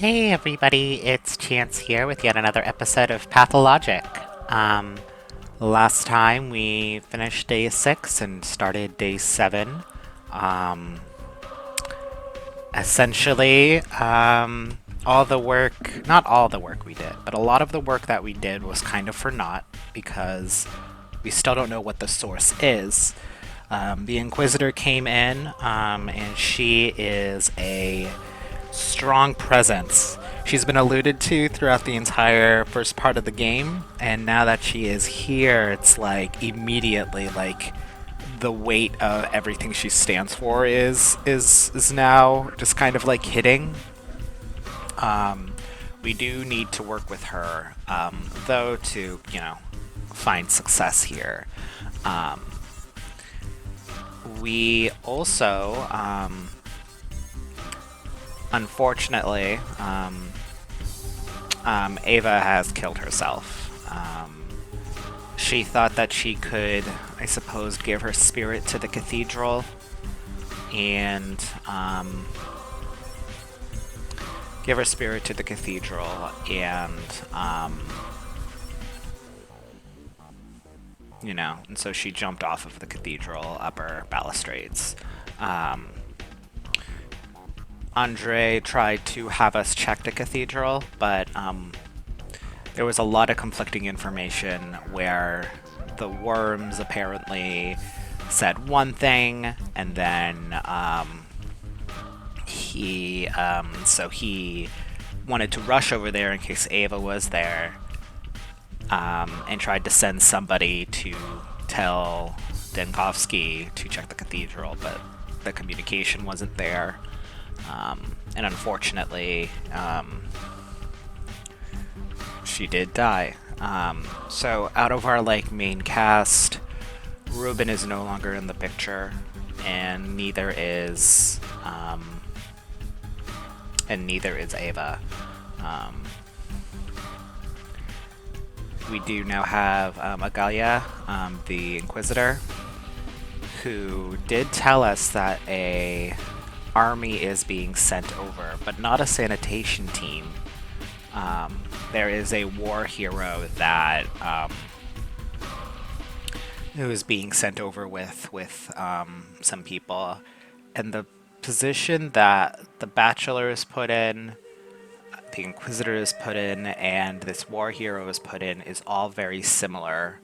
Hey everybody, it's Chance here with yet another episode of Pathologic. Last time we finished day 6 and started day 7. Um, Essentially, all the work, not all the work we did, but a lot of the work that we did was kind of for naught because we still don't know what the source is. The Inquisitor came in, and she is a strong presence. She's been alluded to throughout the entire first part of the game, and now that she is here, it's like immediately like the weight of everything she stands for is now just kind of like hitting. We do need to work with her, though, to find success here. Um, we also, unfortunately, Ava has killed herself. She thought that she could, I suppose, give her spirit to the cathedral and give her spirit to the cathedral and and so she jumped off of the cathedral upper balustrades. Um, Andre tried to have us check the cathedral, but there was a lot of conflicting information where the worms apparently said one thing, and then he wanted to rush over there in case Ava was there, and tried to send somebody to tell Denkovsky to check the cathedral, but the communication wasn't there. And unfortunately, she did die. So out of our main cast, Ruben is no longer in the picture, and neither is Ava. We do now have Agalia, the Inquisitor, who did tell us that a army is being sent over, but not a sanitation team. There is a war hero that who is being sent over with some people, and the position that the Bachelor is put in, the Inquisitor is put in, and this war hero is put in is all very similar.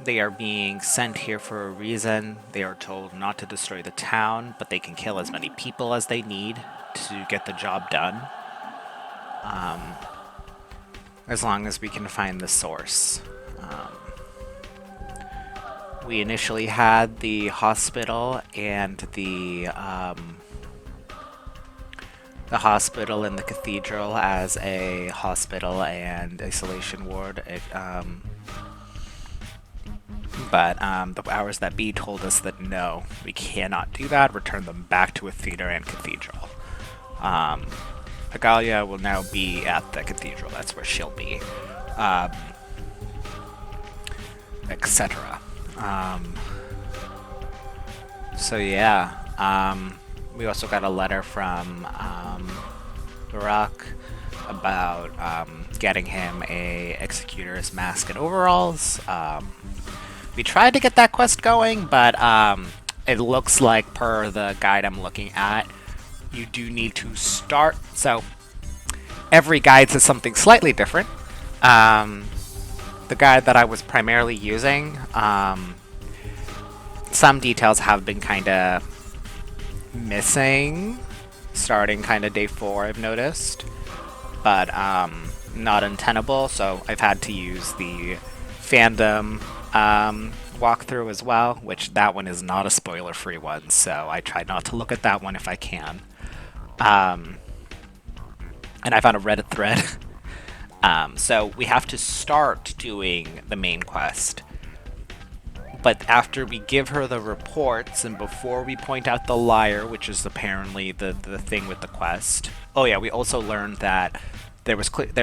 They are being sent here for a reason. They are told not to destroy the town, but they can kill as many people as they need to get the job done. As long as we can find the source. We initially had the hospital and the hospital and the cathedral as a hospital and isolation ward. But the powers that be told us that no, we cannot do that. Return them back to a theater and cathedral. Agalia will now be at the cathedral. That's where she'll be, etc. So yeah, we also got a letter from Barak about getting him a executor's mask and overalls. We tried to get that quest going, but it looks like, per the guide I'm looking at, you do need to start. So every guide says something slightly different. The guide that I was primarily using, some details have been kind of missing, starting kind of day 4, I've noticed, but not untenable, so I've had to use the fandom walkthrough as well, which that one is not a spoiler-free one, so I try not to look at that one if I can. And I found a Reddit thread. So we have to start doing the main quest. But after we give her the reports, and before we point out the liar, which is apparently the thing with the quest. Oh yeah, we also learned that there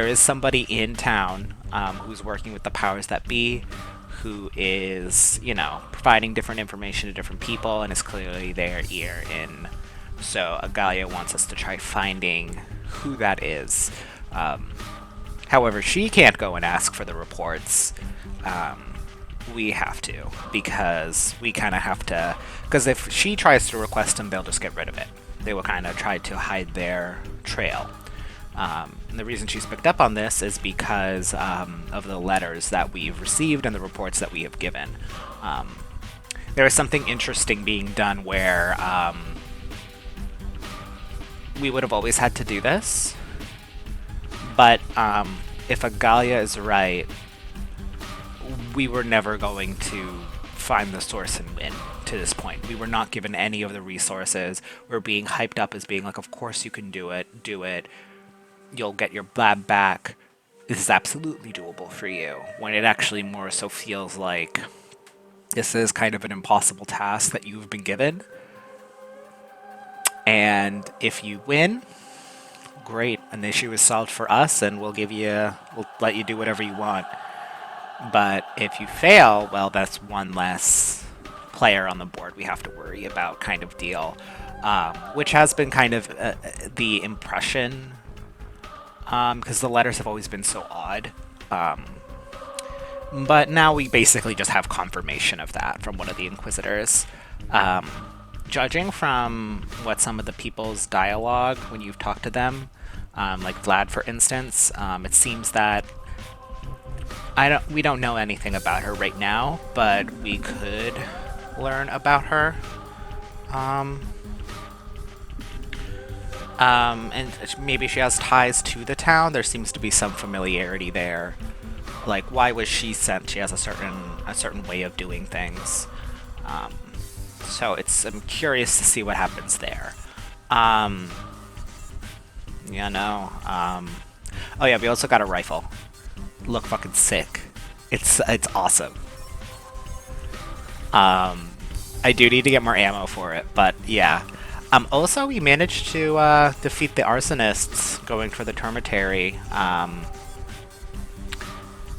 is somebody in town who's working with the powers that be, who is, providing different information to different people, and is clearly their ear in So Agalia wants us to try finding who that is. Um, However, she can't go and ask for the reports. Um, we have to, because we kind of have to. Because if she tries to request them, they'll just get rid of it. They will kind of try to hide their trail. And the reason she's picked up on this is because of the letters that we've received and the reports that we have given. There is something interesting being done where we would have always had to do this, but if Agalia is right, we were never going to find the source and win to this point. We were not given any of the resources. We're being hyped up as being like, of course you can do it. You'll get your lab back. This is absolutely doable for you. When it actually more so feels like this is kind of an impossible task that you've been given. And if you win, great, an issue is solved for us, and we'll let you do whatever you want. But if you fail, well, that's one less player on the board we have to worry about, kind of deal. Which has been kind of the impression, because the letters have always been so odd. But now we basically just have confirmation of that from one of the Inquisitors. Judging from what some of the people's dialogue when you've talked to them, like Vlad, for instance, it seems that we don't know anything about her right now, but we could learn about her. And maybe she has ties to the town. There seems to be some familiarity there. Like, why was she sent? She has a certain way of doing things. So I'm curious to see what happens there. Oh yeah, we also got a rifle. Look fucking sick. It's awesome. I do need to get more ammo for it, but yeah. Also, we managed to defeat the arsonists going for the termitary.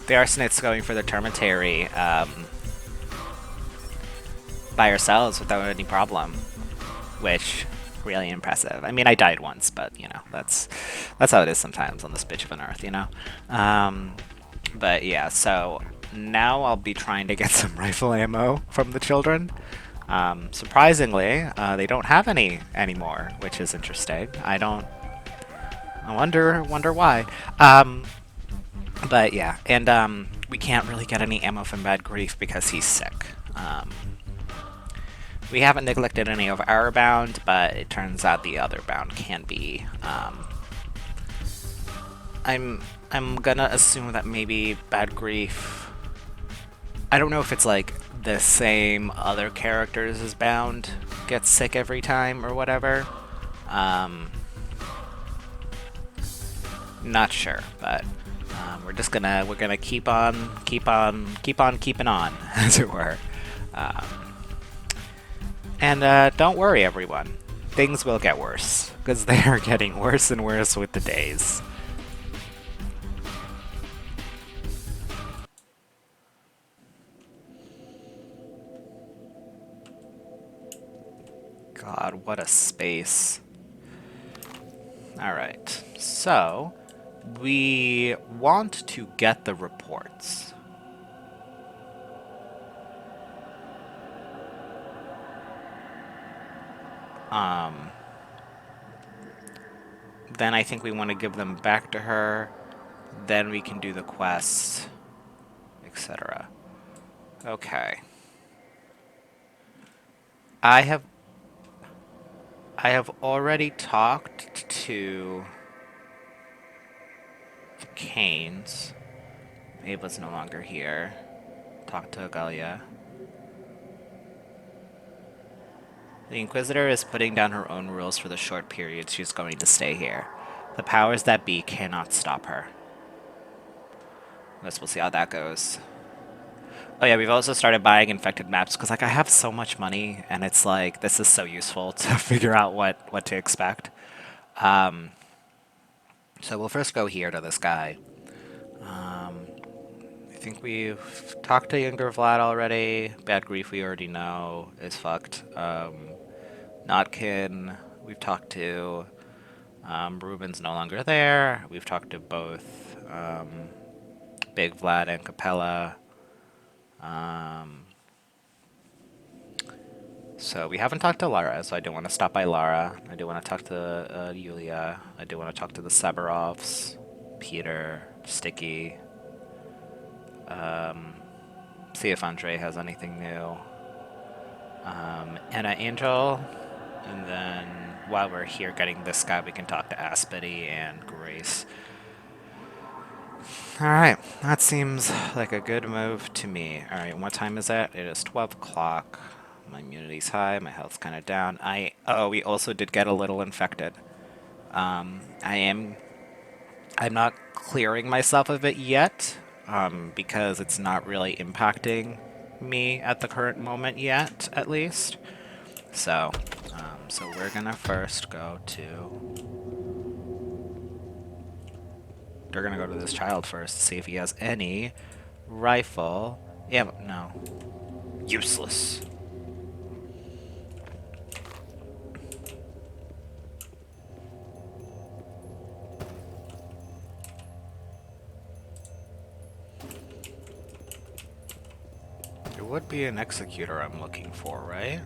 The arsonists going for the termitary by ourselves without any problem, which really impressive. I mean, I died once, but that's how it is sometimes on this bitch of an earth, But yeah, so now I'll be trying to get some rifle ammo from the children. Surprisingly, they don't have any anymore, which is interesting. I wonder why. But yeah, and we can't really get any ammo from Bad Grief because he's sick. We haven't neglected any of our bound, but it turns out the other bound can be. I'm gonna assume that maybe Bad Grief. I don't know if it's like the same other characters as Bound gets sick every time or whatever. Not sure, but we're gonna keep on keeping on, as it were. And don't worry, everyone. Things will get worse, because they are getting worse and worse with the days. God, what a space. Alright, so we want to get the reports. Then I think we want to give them back to her. Then we can do the quest, etc. Okay. I have already talked to the Canes. Ava's no longer here. Talked to Agalia. The Inquisitor is putting down her own rules for the short period she's going to stay here. The powers that be cannot stop her. I guess we'll see how that goes. Oh yeah, we've also started buying infected maps, because like I have so much money, and it's like, this is so useful to figure out what to expect. So we'll first go here to this guy. I think we've talked to younger Vlad already. Bad Grief we already know is fucked. Notkin We've talked to Ruben's no longer there. We've talked to both Big Vlad and Capella. So we haven't talked to Lara, so I do want to stop by Lara. I do want to talk to Yulia. I do want to talk to the Severovs, Peter, Sticky. See if Andre has anything new. Anna Angel. And then while we're here getting this guy, we can talk to Aspity and Grace. Alright, that seems like a good move to me. Alright, what time is it? It is 12 o'clock. My immunity's high, my health's kind of down. We also did get a little infected. I'm not clearing myself of it yet, because it's not really impacting me at the current moment yet, at least. So we're gonna first go to... We're gonna go to this child first to see if he has any rifle. Yeah, no. Useless. It would be an executor I'm looking for, right?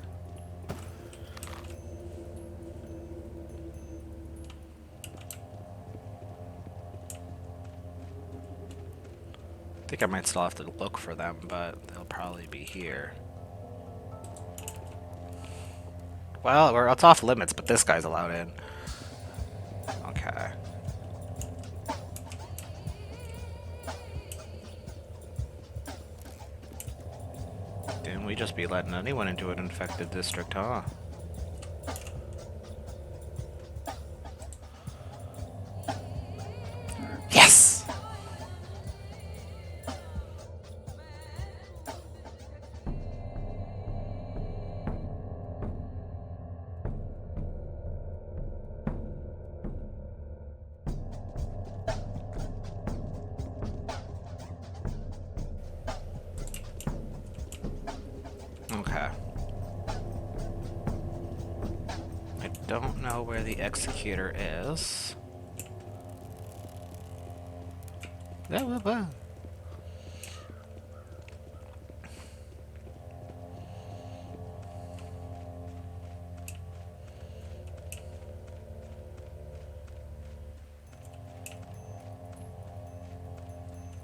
I think I might still have to look for them, but they'll probably be here. Well, it's off limits, but this guy's allowed in. Okay. Didn't we just be letting anyone into an infected district, huh? Yes! Okay. I don't know where the executor is.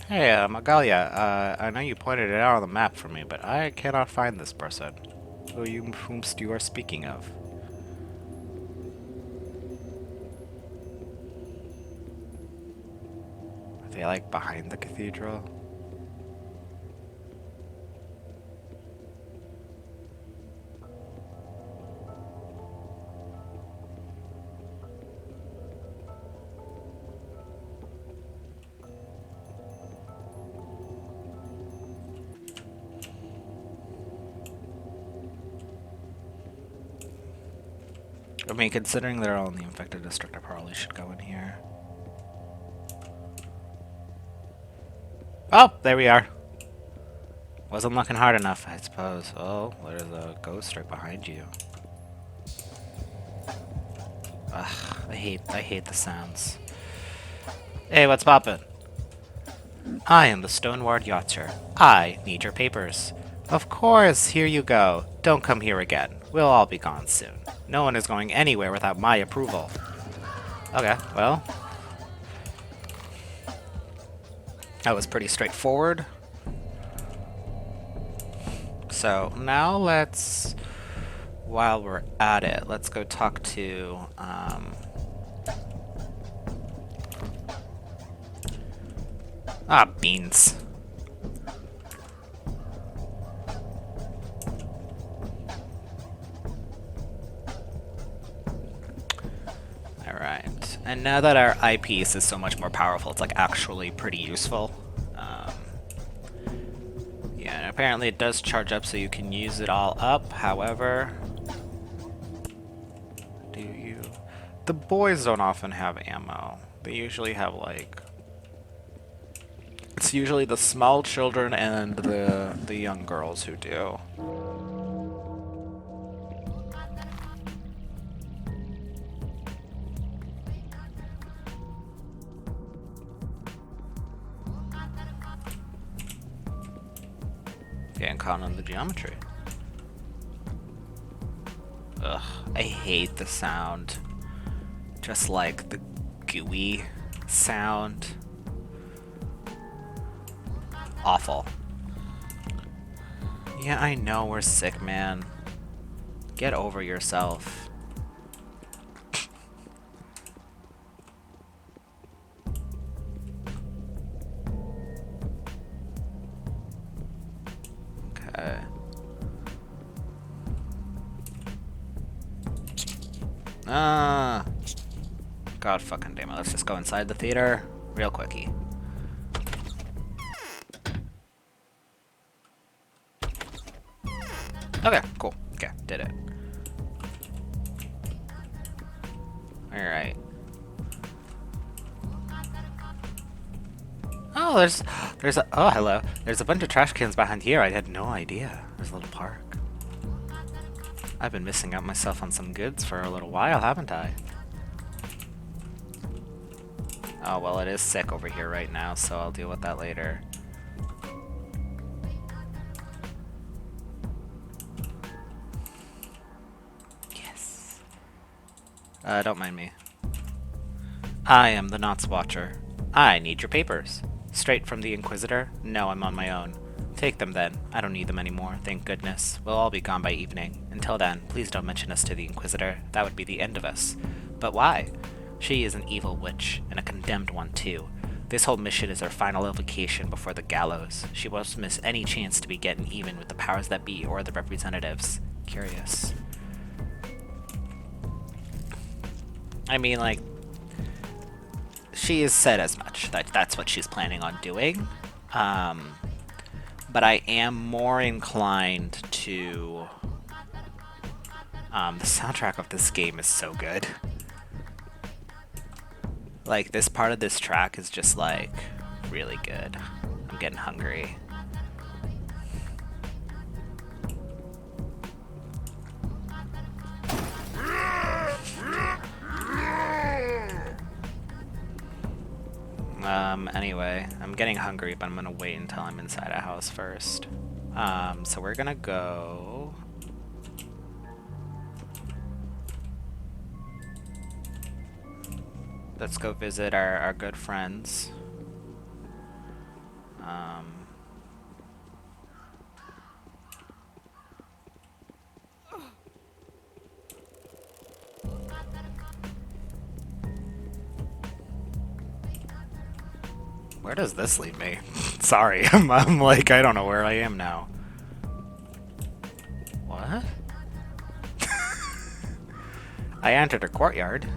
Hey, Magalia, I know you pointed it out on the map for me, but I cannot find this person. Whomst you are speaking of? Are they, like, behind the cathedral? I mean, considering they're all in the infected district, I probably should go in here. Oh, there we are. Wasn't looking hard enough, I suppose. Oh, there's a ghost right behind you. Ugh, I hate the sounds. Hey, what's poppin'? I am the Stoneward Yachter. I need your papers. Of course, here you go. Don't come here again. We'll all be gone soon. No one is going anywhere without my approval. Okay, well. That was pretty straightforward. So, now let's, while we're at it, let's go talk to, beans. Alright, and now that our eyepiece is so much more powerful, it's like actually pretty useful. Yeah, and apparently it does charge up so you can use it all up, however... The boys don't often have ammo. They usually have, like... It's usually the small children and the young girls who do. Getting caught on the geometry. Ugh, I hate the sound. Just like the gooey sound. Awful. Yeah, I know we're sick, man. Get over yourself. Okay. Ah. God fucking damn it. Let's just go inside the theater real quickie. Okay, cool. Okay, did it. Alright. Oh, oh, hello. There's a bunch of trash cans behind here. I had no idea. There's a little park. I've been missing out myself on some goods for a little while, haven't I? Oh, well, it is sick over here right now, so I'll deal with that later. Yes. Don't mind me. I am the Knots Watcher. I need your papers. Straight from the Inquisitor? No, I'm on my own. Take them then. I don't need them anymore, thank goodness. We'll all be gone by evening. Until then, please don't mention us to the Inquisitor. That would be the end of us. But why? She is an evil witch, and a condemned one too. This whole mission is her final evocation before the gallows. She won't miss any chance to be getting even with the powers that be or the representatives. Curious. I mean, like, she has said as much, that that's what she's planning on doing. But I am more inclined to... the soundtrack of this game is so good. Like, this part of this track is just, like, really good. I'm getting hungry. Anyway, I'm getting hungry, but I'm gonna wait until I'm inside a house first. So we're gonna go... Let's go visit our good friends. Where does this lead me? Sorry, I'm like, I don't know where I am now. What? I entered a courtyard.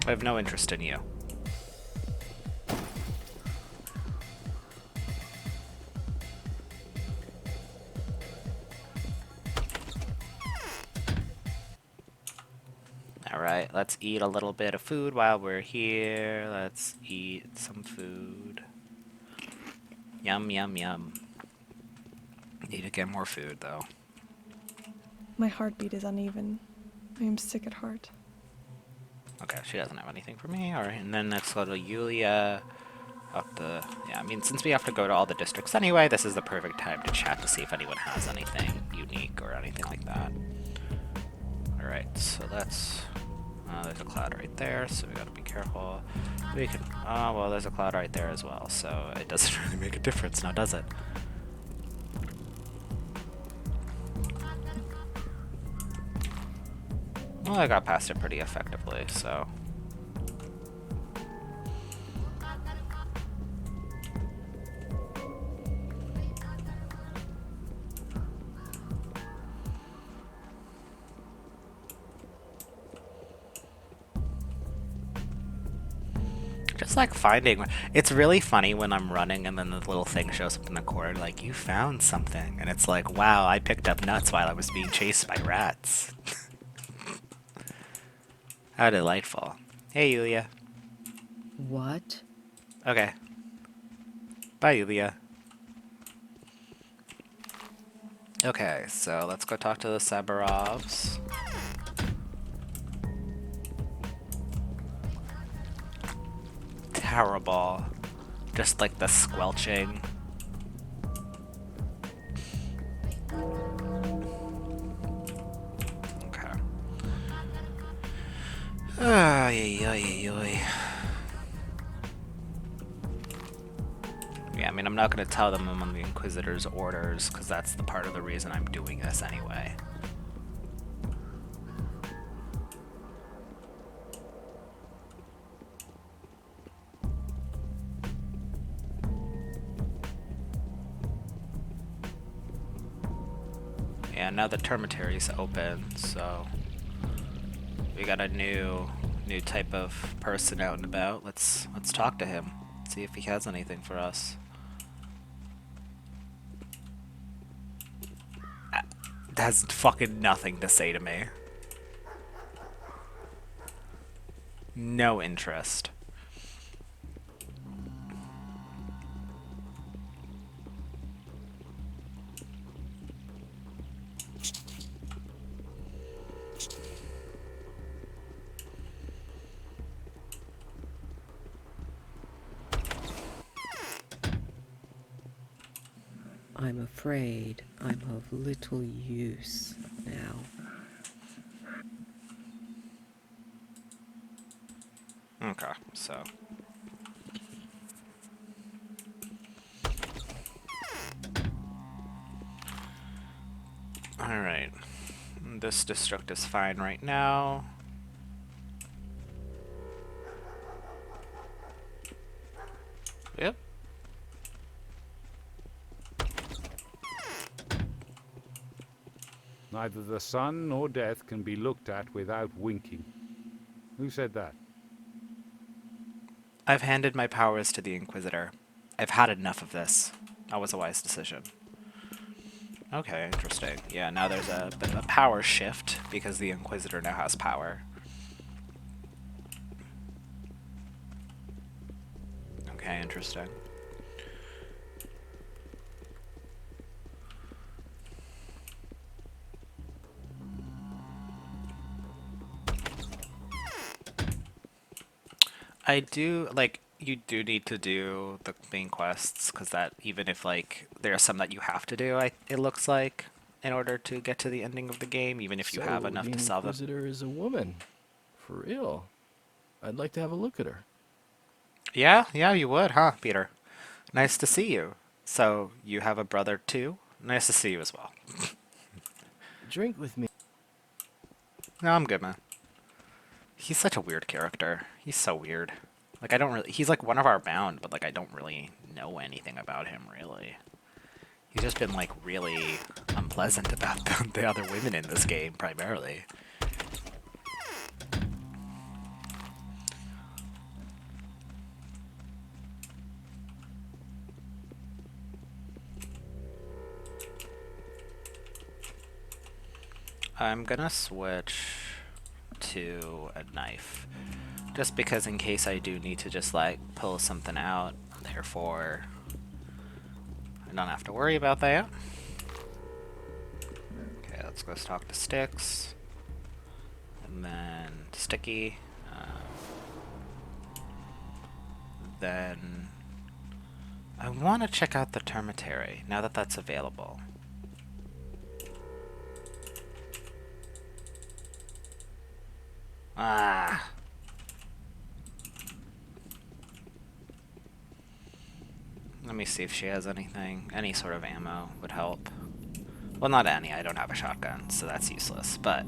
I have no interest in you. Alright, let's eat a little bit of food while we're here. Let's eat some food. Yum, yum, yum. Need to get more food, though. My heartbeat is uneven. I am sick at heart. Okay, she doesn't have anything for me. Alright, and then let's go to Yulia. Up the... Yeah, I mean, since we have to go to all the districts anyway, this is the perfect time to chat to see if anyone has anything unique or anything like that. Alright, so that's... there's a cloud right there, so we gotta be careful. We can... well, there's a cloud right there as well, so it doesn't really make a difference now, does it? Well, I got past it pretty effectively, so... Just like finding... It's really funny when I'm running and then the little thing shows up in the corner, like, you found something. And it's like, wow, I picked up nuts while I was being chased by rats. How delightful. Hey, Yulia. What? Okay. Bye, Yulia. Okay, so let's go talk to the Sabarovs. Terrible. Just like the squelching. Okay. Ay, ay, ay, ay. Yeah, I mean, I'm not going to tell them I'm on the Inquisitor's orders, because that's the part of the reason I'm doing this anyway. Yeah, now the termitary's open, so we got a new type of person out and about. Let's talk to him, see if he has anything for us. That has fucking nothing to say to me. No interest. I'm afraid I'm of little use now. Okay, so alright. This destruct is fine right now. Yep. Neither the sun nor death can be looked at without winking. Who said that? I've handed my powers to the Inquisitor. I've had enough of this. That was a wise decision. Okay, interesting. Yeah, now there's a bit of a power shift because the Inquisitor now has power. Okay, interesting. I do, like, you do need to do the main quests, because that, even if, like, there are some that you have to do, it looks like, in order to get to the ending of the game, even if you have enough the to solve them. Inquisitor is a woman. For real. I'd like to have a look at her. Yeah, you would, huh, Peter? Nice to see you. So, you have a brother too? Nice to see you as well. Drink with me. No, I'm good, man. He's such a weird character. He's so weird. Like, I don't really... He's like one of our bound, but like I don't really know anything about him, really. He's just been like really unpleasant about the other women in this game, primarily. I'm gonna switch to a knife. Just because in case I do need to just like pull something out, therefore I don't have to worry about that. Okay, let's go talk to Sticks. And then Sticky. Then I want to check out the termitary now that that's available. Ah. Let me see if she has anything. Any sort of ammo would help. Well, not any. I don't have a shotgun, so that's useless, but...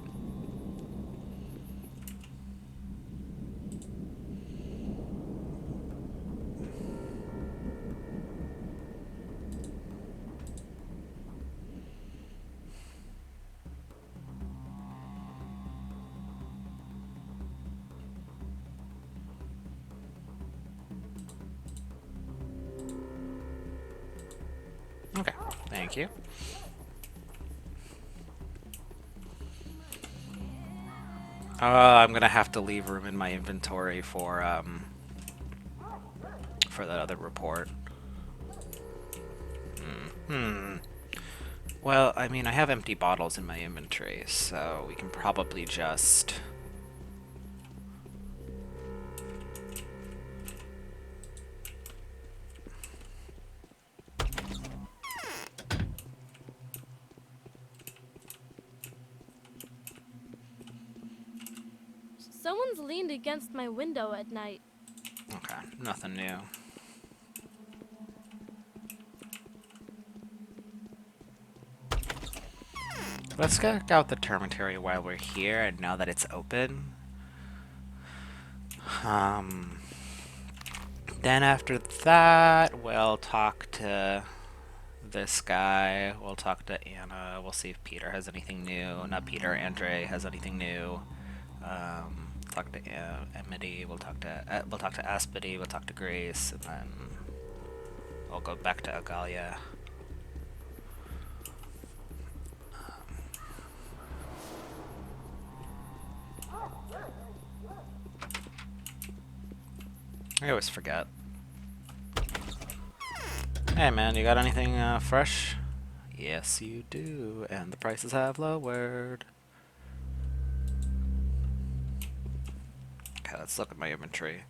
Okay, thank you. I'm gonna have to leave room in my inventory for that other report. Well, I mean, I have empty bottles in my inventory, so we can probably just... Someone's leaned against my window at night. Okay, nothing new. Let's check out the termitary while we're here, and now that it's open. Then after that, we'll talk to this guy. We'll talk to Anna. We'll see if Peter has anything new. Not Peter, Andre has anything new. Talk to Emily. We'll talk to Aspity. We'll talk to Grace, and then we'll go back to Agalia. I always forget. Hey man, you got anything fresh? Yes, you do, and the prices have lowered. Okay, let's look at my inventory.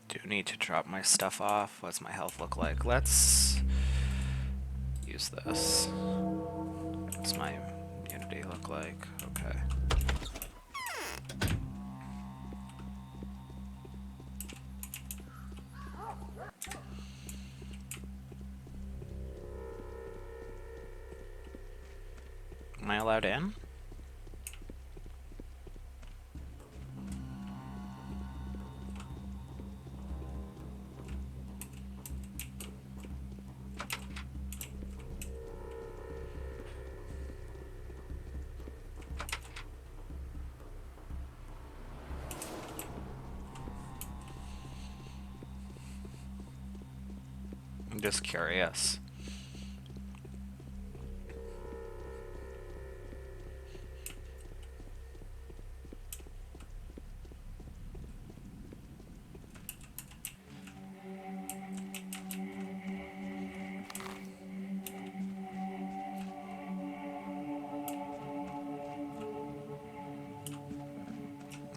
Do need to drop my stuff off. What's my health look like? Let's use this. What's my immunity look like? Okay. Am I allowed in? I'm just curious.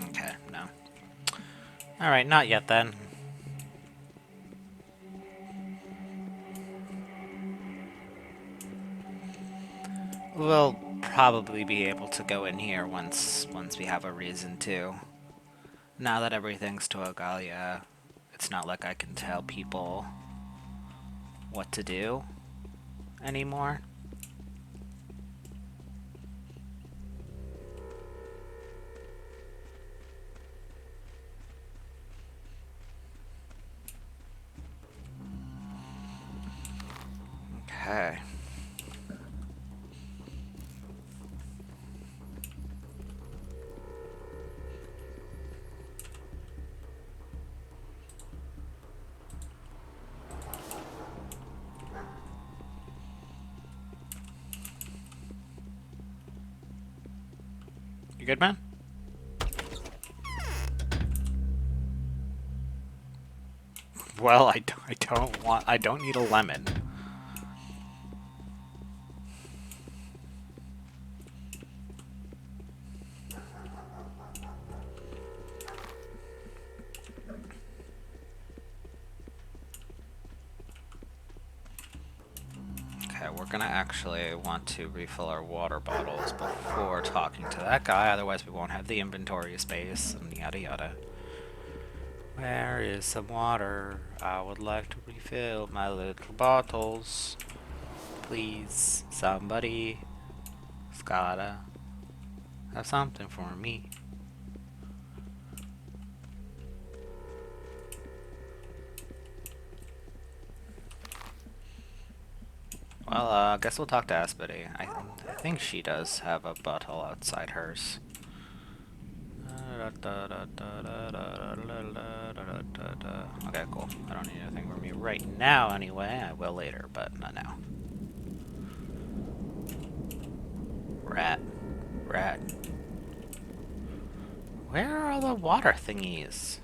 Okay, no. Alright, not yet then. We'll probably be able to go in here once we have a reason to. Now that everything's to Agalia, it's not like I can tell people what to do anymore. Okay. You good, man? Well, I don't need a lemon. Okay, we're gonna actually want to refill our water bottles before talking to that guy, otherwise we won't have the inventory space, and yada yada. Where is some water? I would like to refill my little bottles. Please, somebody. It's gotta have something for me. Well, I guess we'll talk to Aspity. I think she does have a bottle outside hers. Okay, cool. I don't need anything from me right now anyway. I will later, but not now. Rat. Rat. Where are all the water thingies?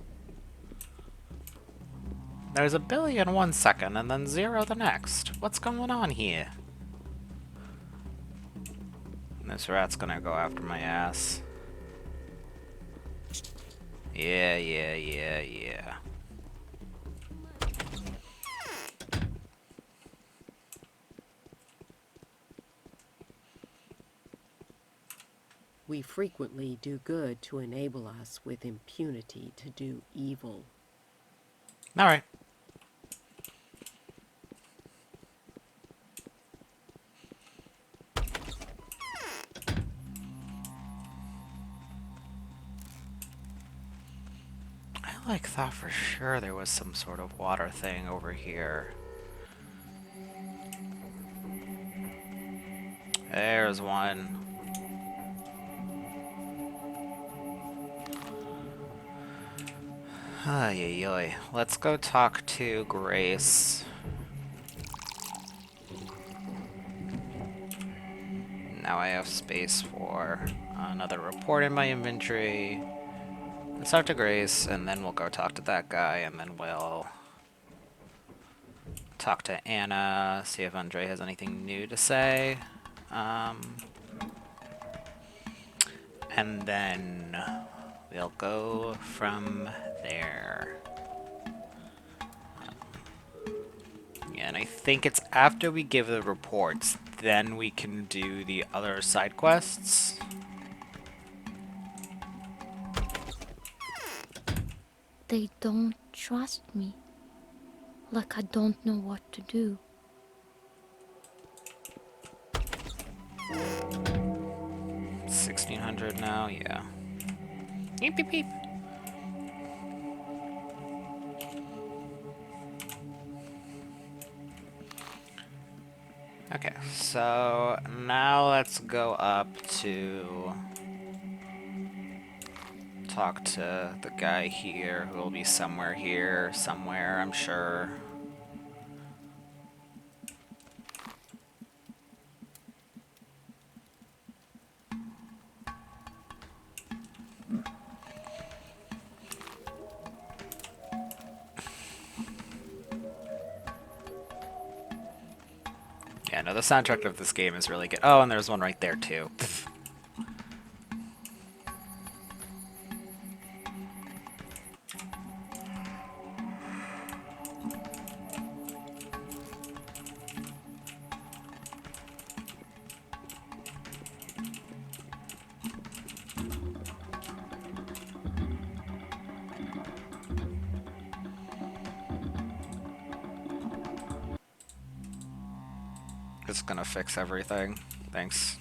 There's a billion 1 second and then 0 the next. What's going on here? This rat's gonna go after my ass. Yeah, yeah, yeah, yeah. We frequently do good to enable us with impunity to do evil. Alright. I thought for sure there was some sort of water thing over here. There's one. Ay, ay, ay. Let's go talk to Grace. Now I have space for another report in my inventory. Let's talk to Grace, and then we'll go talk to that guy, and then we'll talk to Anna, see if Andre has anything new to say. And then we'll go from there. Yeah, and I think it's after we give the reports, then we can do the other side quests. They don't trust me. Like I don't know what to do. 1600 now, yeah. Beep, beep, beep. Okay, so now let's go up to talk to the guy here who will be somewhere here, somewhere, I'm sure. Yeah, no, the soundtrack of this game is really good. Oh, and there's one right there, too. It's gonna fix everything. Thanks.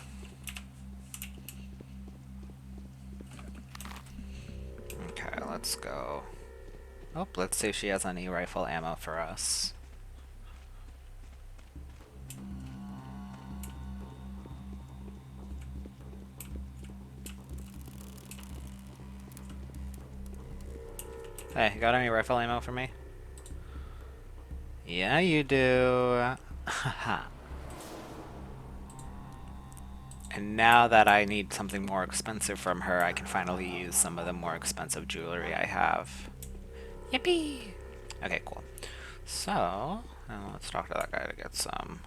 Okay, let's go. Oh, let's see if she has any rifle ammo for us. Hey, you got any rifle ammo for me? Yeah, you do. Haha. And now that I need something more expensive from her, I can finally use some of the more expensive jewelry I have. Yippee! Okay, cool. So, let's talk to that guy to get some,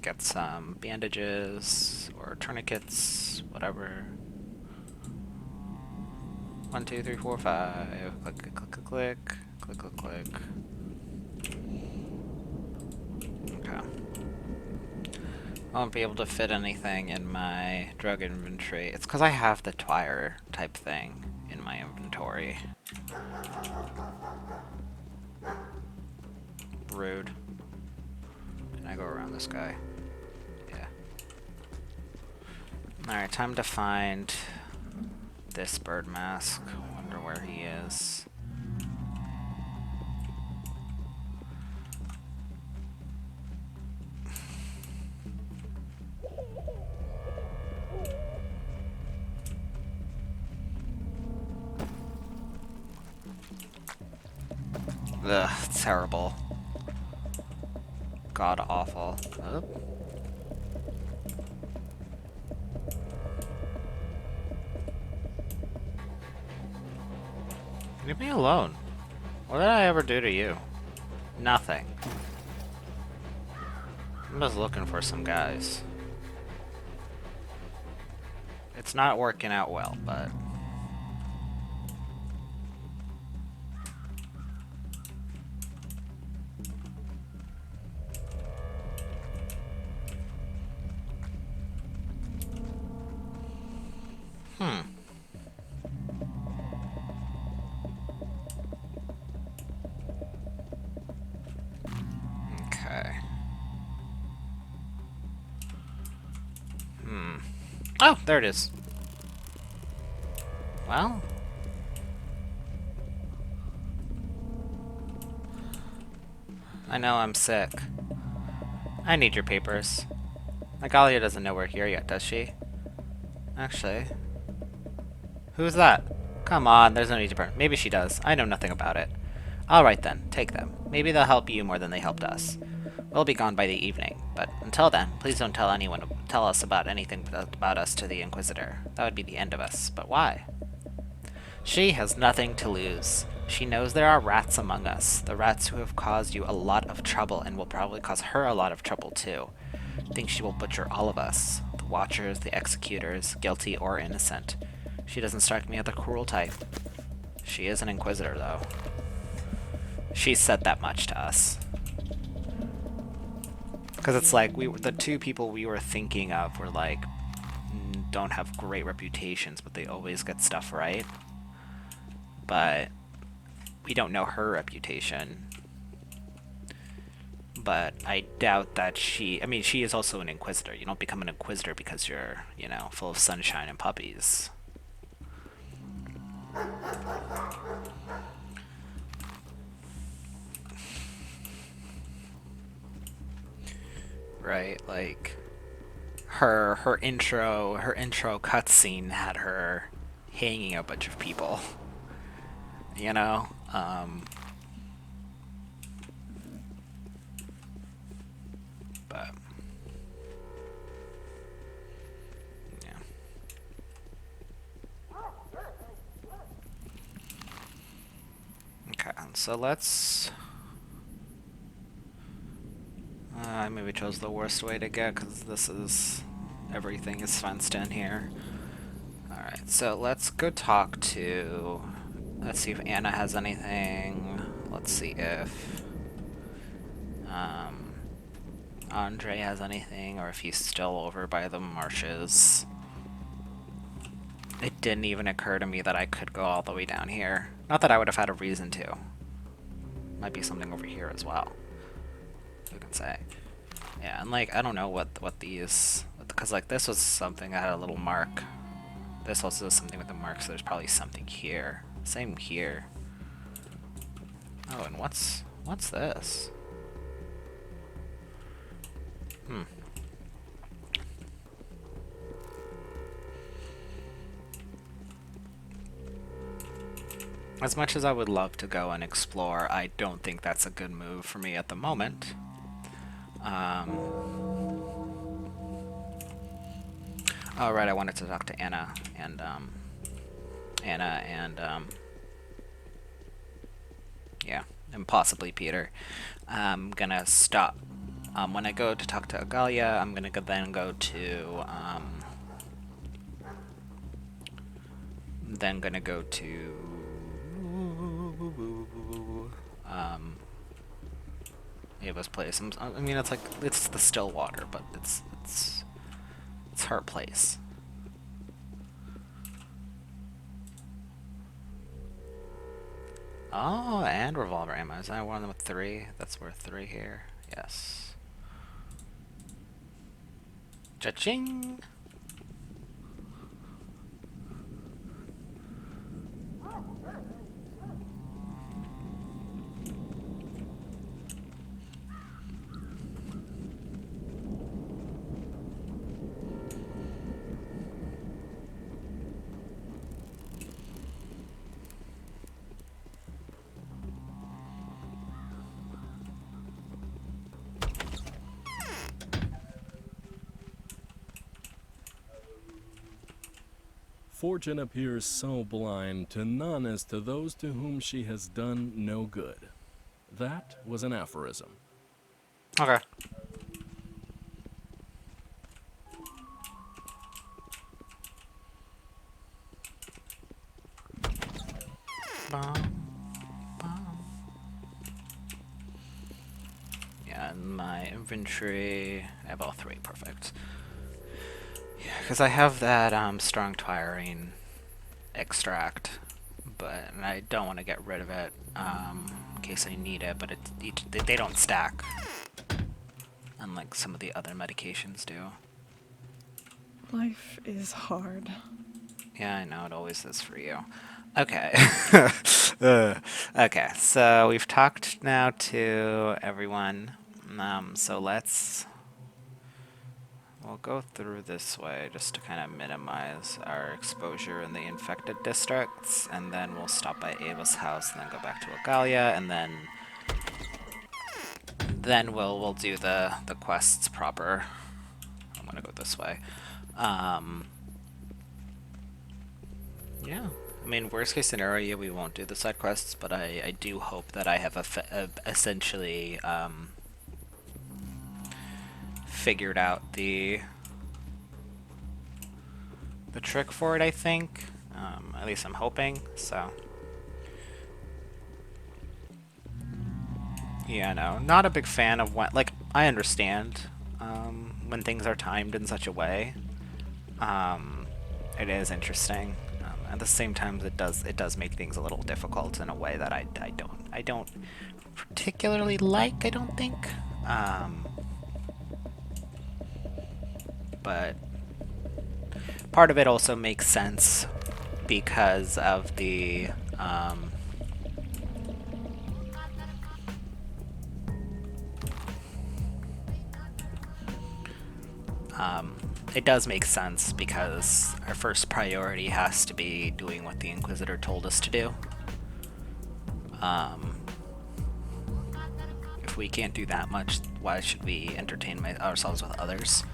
get some bandages or tourniquets, whatever. 1, 2, 3, 4, 5. Click, click, click, click, click, click, click. Okay. I won't be able to fit anything in my drug inventory. It's because I have the Twire type thing in my inventory. Rude. Can I go around this guy? Yeah. Alright, time to find this bird mask. Wonder where he is. Ugh, terrible. God awful. Oh. Leave me alone. What did I ever do to you? Nothing. I'm just looking for some guys. It's not working out well, but... Okay. Oh, there it is. Well... I know I'm sick. I need your papers. Nagalia doesn't know we're here yet, does she? Actually... Who's that? Come on, there's no need to burn. Maybe she does. I know nothing about it. Alright then, take them. Maybe they'll help you more than they helped us. We'll be gone by the evening, but until then, please don't tell us about anything about us to the Inquisitor. That would be the end of us. But why? She has nothing to lose. She knows there are rats among us, the rats who have caused you a lot of trouble and will probably cause her a lot of trouble too. I think she will butcher all of us, the Watchers, the Executors, guilty or innocent. She doesn't strike me as the cruel type. She is an Inquisitor, though. She said that much to us. Because it's like, the two people we were thinking of were like, don't have great reputations, but they always get stuff right. But we don't know her reputation. But I doubt that she... I mean, she is also an Inquisitor. You don't become an Inquisitor because you're, you know, full of sunshine and puppies. Right, like her intro cutscene had her hanging a bunch of people. You know? But yeah. Okay, so let's... I maybe chose the worst way to get, because this is... everything is fenced in here. Alright, so let's go talk to... Let's see if Anna has anything. Let's see if... Andre has anything, or if he's still over by the marshes. It didn't even occur to me that I could go all the way down here. Not that I would have had a reason to. Might be something over here as well. You can say. Yeah, and like, I don't know what these... Because like, this was something that had a little mark. This also is something with a mark, so there's probably something here. Same here. Oh, and what's this? As much as I would love to go and explore, I don't think that's a good move for me at the moment. Oh right, I wanted to talk to Anna and yeah, and possibly Peter. I'm gonna stop. When I go to talk to Agalia, I'm gonna then go to Ava's place. I mean, it's like, it's the still water, but it's her place. Oh, and revolver ammo. Is that one of them with 3? That's worth 3 here. Yes. Cha-ching! fortune appears so blind to none as to those to whom she has done no good. That was an aphorism. Okay. Yeah, in my inventory, I have all three. Perfect. Yeah, because I have that strong tyrene extract, but and I don't want to get rid of it in case I need it. But they don't stack, unlike some of the other medications do. Life is hard. Yeah, I know, it always is for you. Okay. Okay, so we've talked now to everyone. So we'll go through this way just to kind of minimize our exposure in the infected districts, and then we'll stop by Ava's house and then go back to Ogalia, and then we'll do the quests proper. I'm gonna go this way. Yeah. I mean, worst case scenario, we won't do the side quests, but I do hope that I have essentially figured out the trick for it, I think. At least I'm hoping, so. Yeah, no, not a big fan of when, like, I understand when things are timed in such a way. It is interesting. At the same time, it does make things a little difficult in a way that I don't particularly like. I don't think, but part of it also makes sense because of the it does make sense because our first priority has to be doing what the Inquisitor told us to do. If we can't do that much, why should we entertain ourselves with others?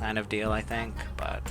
Kind of deal, I think, but...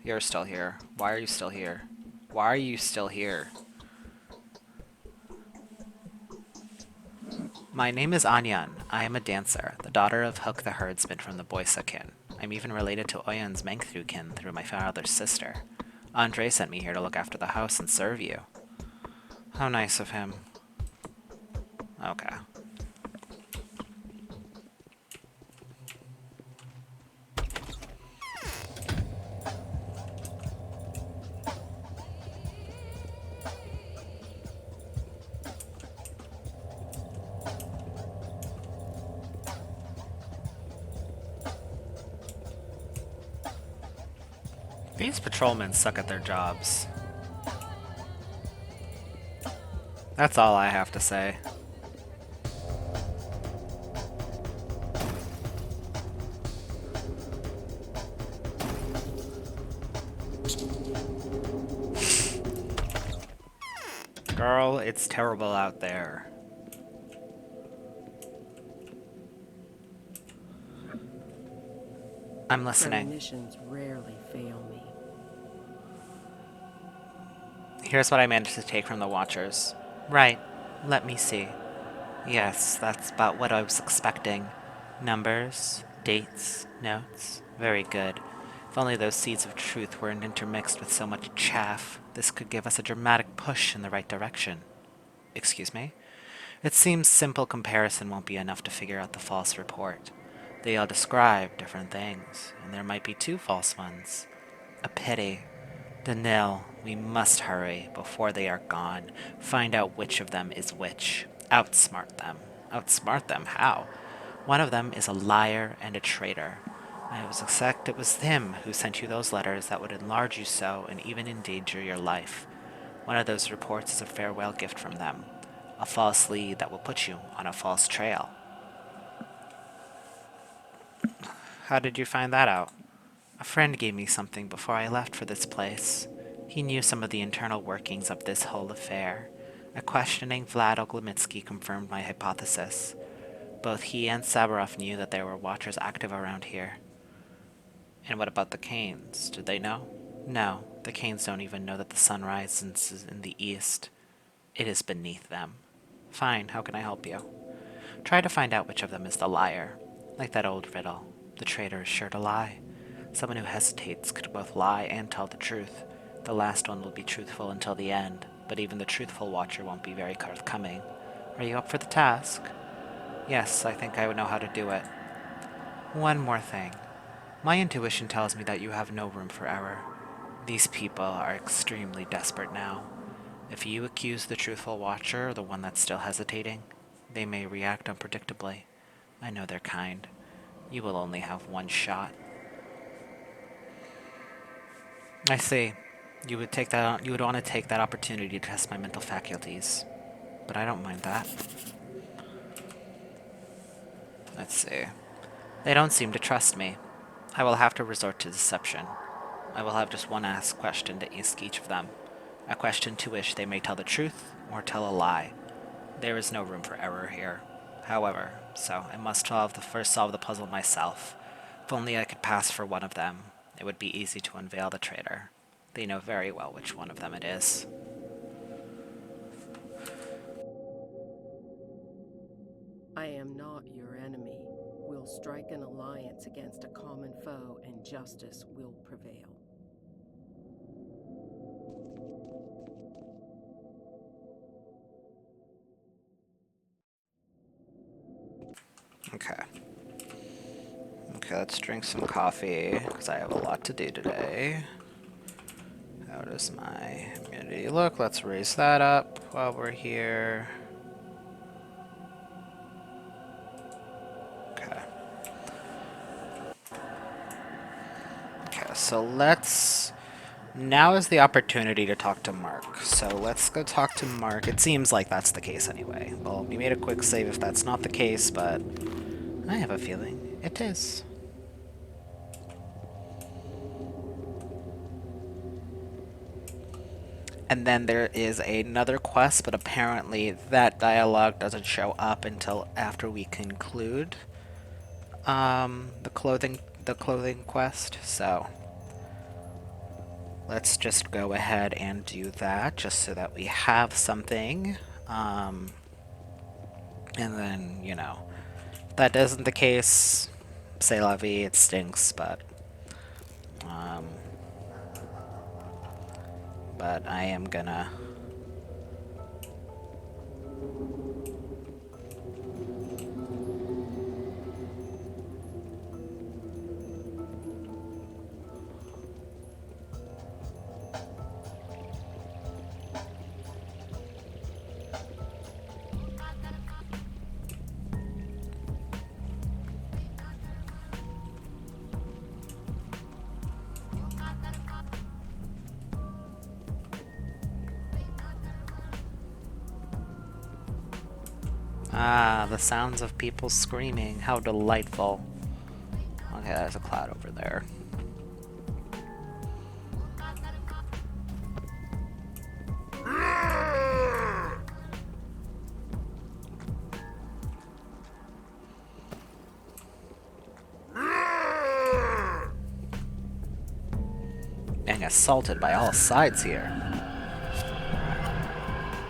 You're still here. Why are you still here? Why are you still here? My name is Anyan. I am a dancer, the daughter of Hook the herdsman from the Boisa kin. I'm even related to Oyan's Mengthru kin through my father's sister. Andre sent me here to look after the house and serve you. How nice of him. Okay. These patrolmen suck at their jobs. That's all I have to say. Girl, it's terrible out there. I'm listening. Premonitions rarely fail me. Here's what I managed to take from the Watchers. Right. Let me see. Yes, that's about what I was expecting. Numbers, Dates, notes, very good. If only those seeds of truth weren't intermixed with so much chaff, this could give us a dramatic push in the right direction. Excuse me? It seems simple comparison won't be enough to figure out the false report. They all describe different things, and there might be two false ones. A pity. Danil, we must hurry before they are gone. Find out which of them is which. Outsmart them. Outsmart them? How? One of them is a liar and a traitor. I would suspect it was him who sent you those letters that would enlarge you so and even endanger your life. One of those reports is a farewell gift from them. A false lead that will put you on a false trail. How did you find that out? A friend gave me something before I left for this place. He knew some of the internal workings of this whole affair. A questioning Vlad Oglemitsky confirmed my hypothesis. Both he and Sabarov knew that there were watchers active around here. And what about the Canes? Did they know? No, the Canes don't even know that the sun rises in the east. It is beneath them. Fine, how can I help you? Try to find out which of them is the liar. Like that old riddle. The traitor is sure to lie. Someone who hesitates could both lie and tell the truth. The last one will be truthful until the end, but even the truthful watcher won't be very forthcoming. Are you up for the task? Yes, I think I would know how to do it. One more thing. My intuition tells me that you have no room for error. These people are extremely desperate now. If you accuse the truthful watcher, or the one that's still hesitating, they may react unpredictably. I know they're kind. You will only have one shot. I see. You would want to take that opportunity to test my mental faculties. But I don't mind that. Let's see. They don't seem to trust me. I will have to resort to deception. I will have just one asked question to ask each of them. A question to which they may tell the truth or tell a lie. There is no room for error here. However, so I must first solve the puzzle myself. If only I could pass for one of them, it would be easy to unveil the traitor. They know very well which one of them it is. I am not your enemy. We'll strike an alliance against a common foe, and justice will prevail. Okay. Okay, let's drink some coffee, because I have a lot to do today. How does my immunity look? Let's raise that up while we're here. Okay. Okay, so now is the opportunity to talk to Mark. So let's go talk to Mark. It seems like that's the case anyway. Well, we made a quick save if that's not the case, but I have a feeling it is. And then there is another quest, but apparently that dialogue doesn't show up until after we conclude the clothing quest. So let's just go ahead and do that, just so that we have something. And then, you know, if that isn't the case, c'est la vie, it stinks, but I am gonna the sounds of people screaming. How delightful. Okay, there's a cloud over there. Being assaulted by all sides here.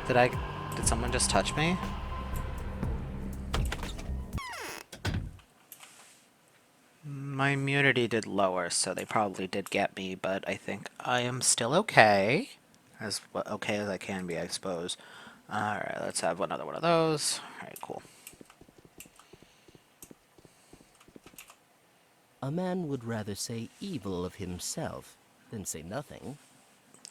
Did someone just touch me? My immunity did lower, so they probably did get me, but I think I am still okay. As okay as I can be, I suppose. Alright, let's have another one of those. Alright, cool. A man would rather say evil of himself than say nothing.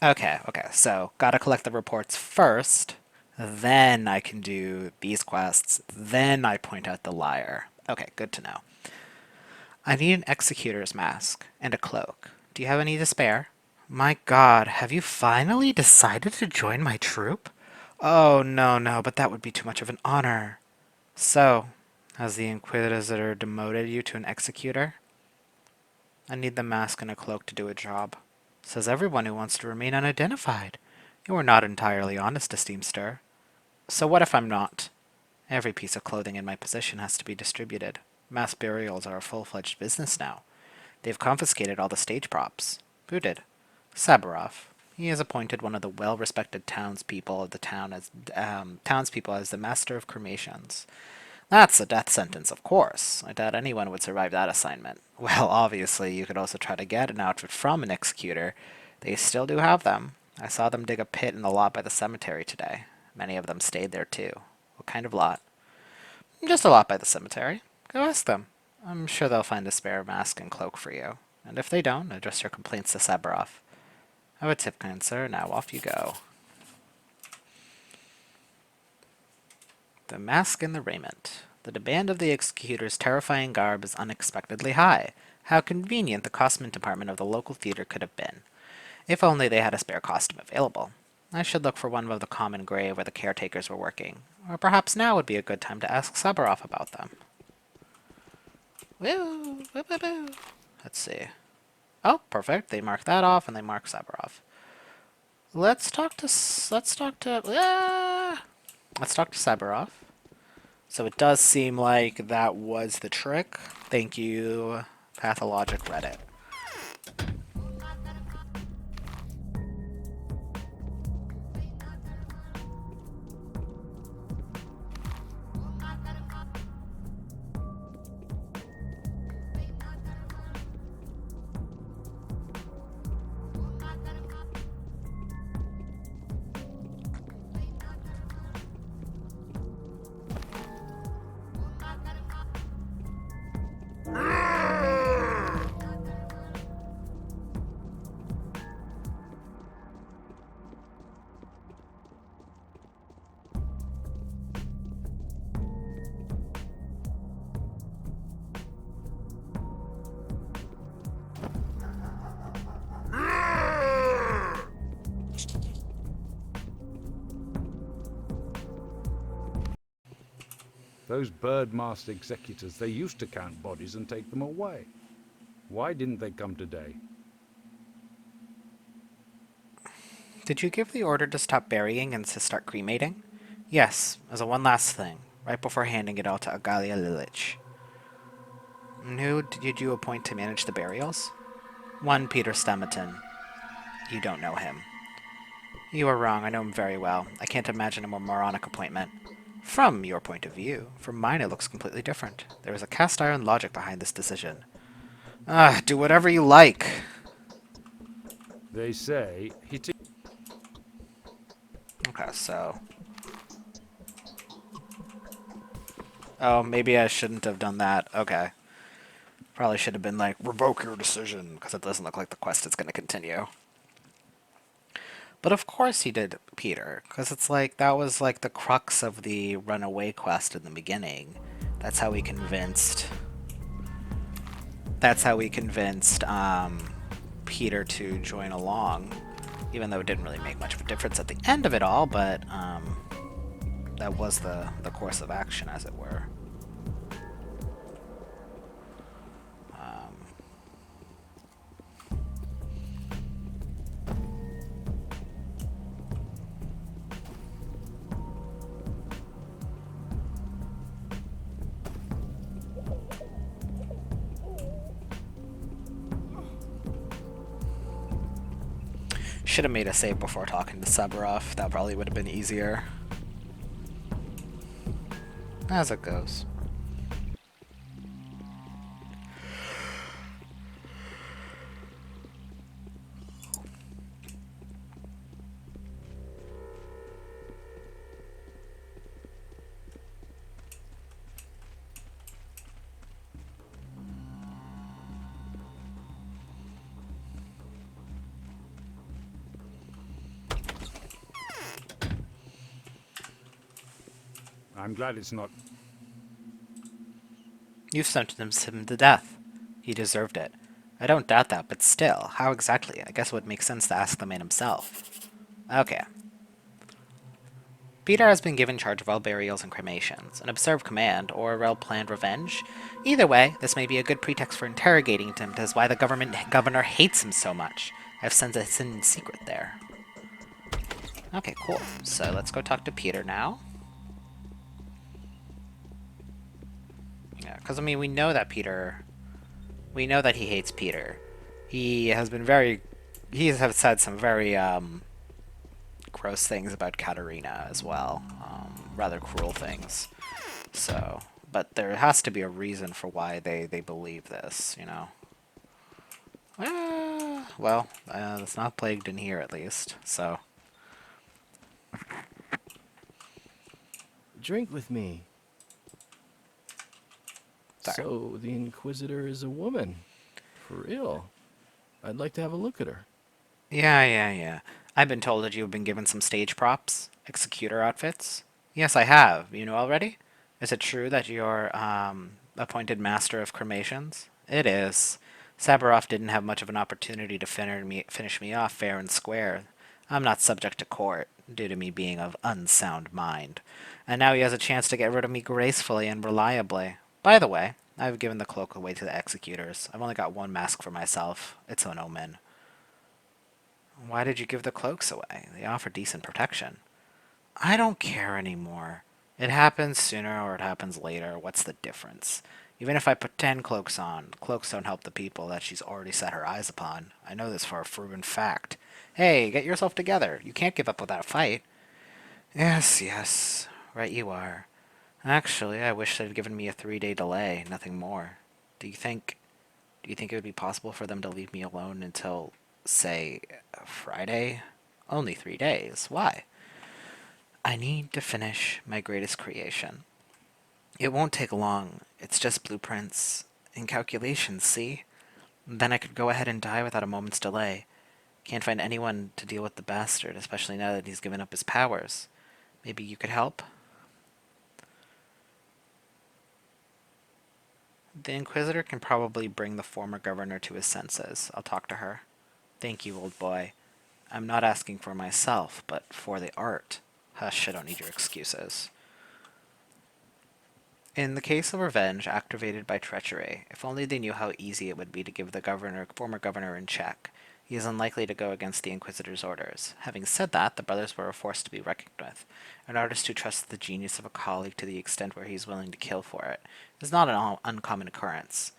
Okay, so gotta collect the reports first, then I can do these quests, then I point out the liar. Okay, good to know. I need an executor's mask and a cloak. Do you have any to spare? My god, have you finally decided to join my troop? Oh, no, but that would be too much of an honor. So, has the Inquisitor demoted you to an executor? I need the mask and a cloak to do a job. Says everyone who wants to remain unidentified. You are not entirely honest, esteemed sir. So what if I'm not? Every piece of clothing in my possession has to be distributed. Mass burials are a full-fledged business now. They've confiscated all the stage props. Who did? Saburov. He has appointed one of the well-respected townspeople of the town as the master of cremations. That's a death sentence, of course. I doubt anyone would survive that assignment. Well, obviously, you could also try to get an outfit from an executor. They still do have them. I saw them dig a pit in the lot by the cemetery today. Many of them stayed there, too. What kind of lot? Just a lot by the cemetery. Go ask them. I'm sure they'll find a spare mask and cloak for you. And if they don't, address your complaints to Saburov. Have a tip, kind sir. Now off you go. The mask and the raiment. The demand of the executor's terrifying garb is unexpectedly high. How convenient the costume department of the local theater could have been. If only they had a spare costume available. I should look for one of the common grave where the caretakers were working. Or perhaps now would be a good time to ask Saburov about them. Woo! Woo, woo, woo. Let's see. Oh, perfect. They mark that off, and they mark Saburov. Let's talk to Saburov. So it does seem like that was the trick. Thank you, Pathologic Reddit. Those bird-masked executors, they used to count bodies and take them away. Why didn't they come today? Did you give the order to stop burying and to start cremating? Yes, as a one last thing, right before handing it all to Agalia Lilich. And who did you appoint to manage the burials? One Peter Stematon. You don't know him. You are wrong, I know him very well. I can't imagine a more moronic appointment. From your point of view. From mine it looks completely different. There is a cast-iron logic behind this decision. Do whatever you like. They say Okay, so... Oh, maybe I shouldn't have done that. Okay. Probably should have been like, revoke your decision, because it doesn't look like the quest is going to continue. But of course he did Peter, because it's like, that was like the crux of the runaway quest in the beginning. That's how we convinced... Peter to join along, even though it didn't really make much of a difference at the end of it all, but that was the course of action, as it were. Should have made a save before talking to Saburov. That probably would have been easier. As it goes. I'm glad it's not. You've sentenced him to death. He deserved it. I don't doubt that, but still, how exactly? I guess it would make sense to ask the man himself. Okay. Peter has been given charge of all burials and cremations, an absurd command, or a well-planned revenge. Either way, this may be a good pretext for interrogating him as why the governor hates him so much. I've sent us in secret there. Okay, cool. So let's go talk to Peter now. Yeah, because, I mean, we know that he hates Peter. He has said some very, gross things about Katerina as well. Rather cruel things. So, but there has to be a reason for why they believe this, you know. Well, it's not plagued in here, at least, so. Drink with me. Sorry. So, the Inquisitor is a woman. For real. I'd like to have a look at her. Yeah. I've been told that you've been given some stage props, executor outfits. Yes, I have. You know already? Is it true that you're, appointed master of cremations? It is. Saburov didn't have much of an opportunity to finish me off fair and square. I'm not subject to court, due to me being of unsound mind. And now he has a chance to get rid of me gracefully and reliably. By the way, I've given the cloak away to the executors. I've only got one mask for myself. It's an omen. Why did you give the cloaks away? They offer decent protection. I don't care anymore. It happens sooner or it happens later. What's the difference? Even if I put 10 cloaks on, cloaks don't help the people that she's already set her eyes upon. I know this for a proven fact. Hey, get yourself together. You can't give up without a fight. Yes. Right you are. Actually, I wish they'd given me a 3-day delay, nothing more. Do you think it would be possible for them to leave me alone until, say, Friday? Only 3 days. Why? I need to finish my greatest creation. It won't take long. It's just blueprints and calculations, see? Then I could go ahead and die without a moment's delay. Can't find anyone to deal with the bastard, especially now that he's given up his powers. Maybe you could help? The Inquisitor can probably bring the former governor to his senses. I'll talk to her. Thank you, old boy. I'm not asking for myself, but for the art. Hush, I don't need your excuses. In the case of revenge activated by treachery, if only they knew how easy it would be to give the former governor in check. He is unlikely to go against the Inquisitor's orders. Having said that, the brothers were a force to be reckoned with. An artist who trusts the genius of a colleague to the extent where he is willing to kill for it is not an uncommon occurrence.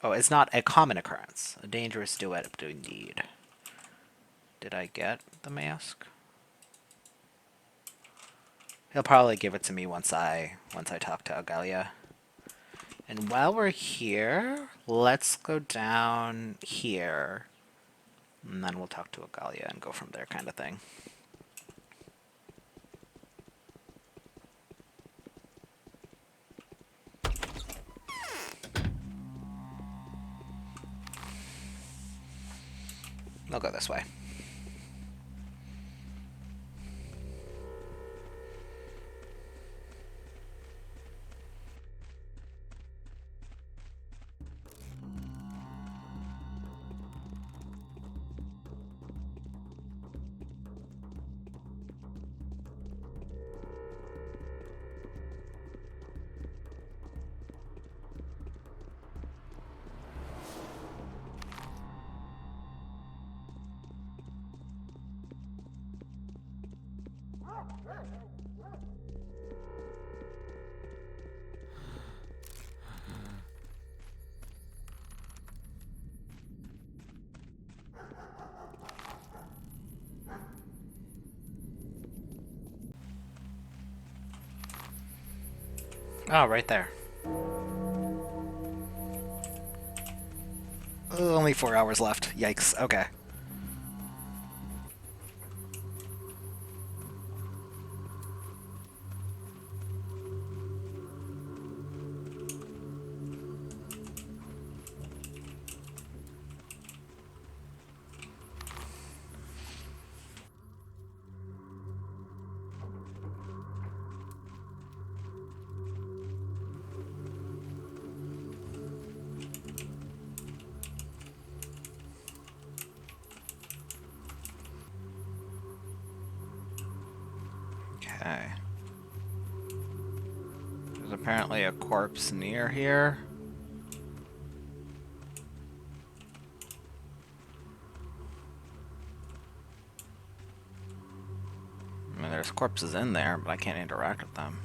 Oh, it's not a common occurrence. A dangerous duet indeed. Did I get the mask? He'll probably give it to me once I talk to Agalia. And while we're here, let's go down here. And then we'll talk to Agalia and go from there, kind of thing. I'll go this way. Oh, right there. Only 4 hours left. Yikes. Okay. Okay. There's apparently a corpse near here. I mean, there's corpses in there, but I can't interact with them.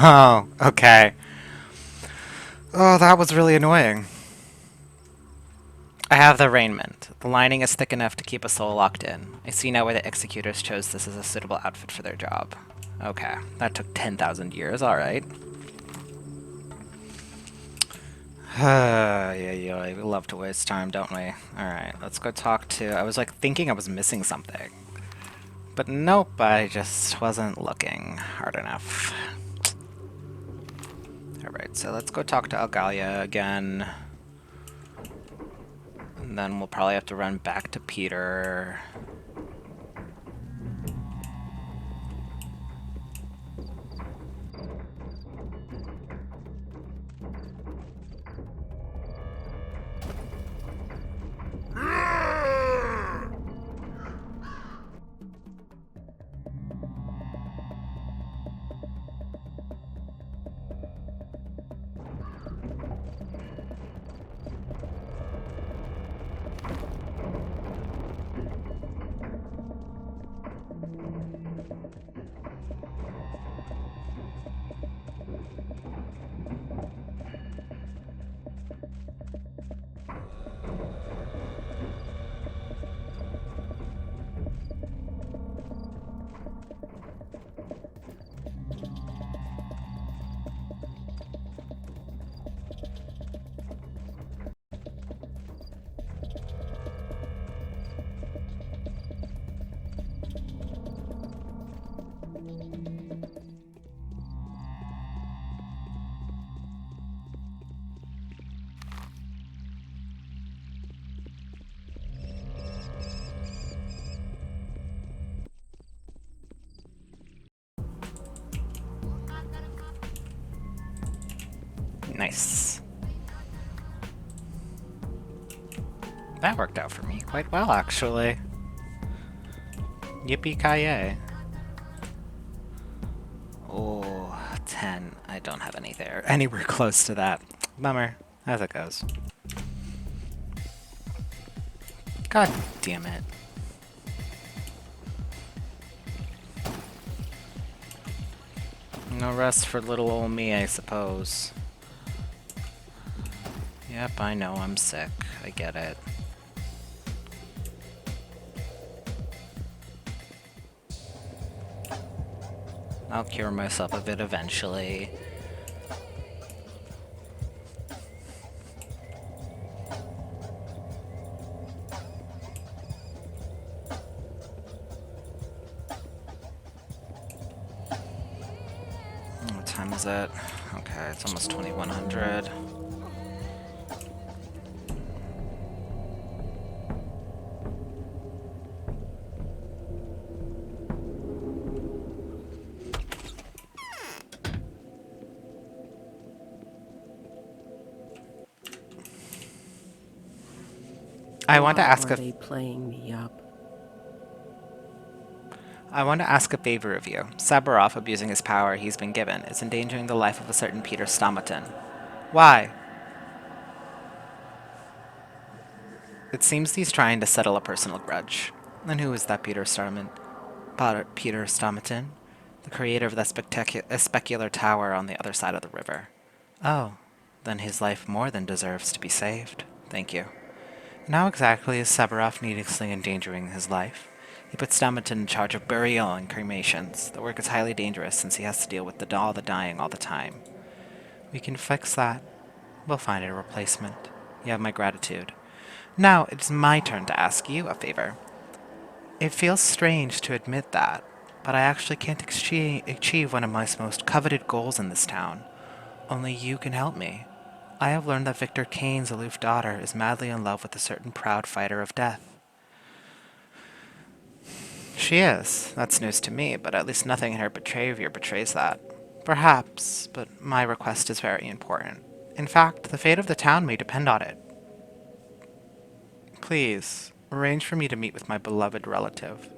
Oh, okay. Oh, that was really annoying. I have the arraignment. The lining is thick enough to keep a soul locked in. I see now why the executors chose this as a suitable outfit for their job. Okay, that took 10,000 years, alright. Yeah, we love to waste time, don't we? Alright, let's go talk to... I was like thinking I was missing something. But nope, I just wasn't looking hard enough. Alright, so let's go talk to Algalia again. And then we'll probably have to run back to Peter. Nice. That worked out for me quite well, actually. Yippee-ki-yay. Oh, 10. I don't have any there. Anywhere close to that. Bummer. As it goes. God damn it. No rest for little old me, I suppose. Yep, I know I'm sick. I get it. I'll cure myself of it eventually. What time is it? Okay, it's almost 2100. I want to Why ask are a they playing me up? I want to ask a favor of you. Saburov, abusing his power he's been given, is endangering the life of a certain Peter Stomaton. Why? It seems he's trying to settle a personal grudge. And who is that Peter Peter Stomaton? The creator of that specular tower on the other side of the river. Oh, then his life more than deserves to be saved. Thank you. And how exactly is Saburov needlessly endangering his life? He put Stomaton in charge of burial and cremations. The work is highly dangerous since he has to deal with all the dying all the time. We can fix that. We'll find a replacement. You have my gratitude. Now it's my turn to ask you a favor. It feels strange to admit that, but I actually can't achieve one of my most coveted goals in this town. Only you can help me. I have learned that Victor Kane's aloof daughter is madly in love with a certain proud fighter of death. She is. That's news to me, but at least nothing in her behavior betrays that. Perhaps, but my request is very important. In fact, the fate of the town may depend on it. Please, arrange for me to meet with my beloved relative.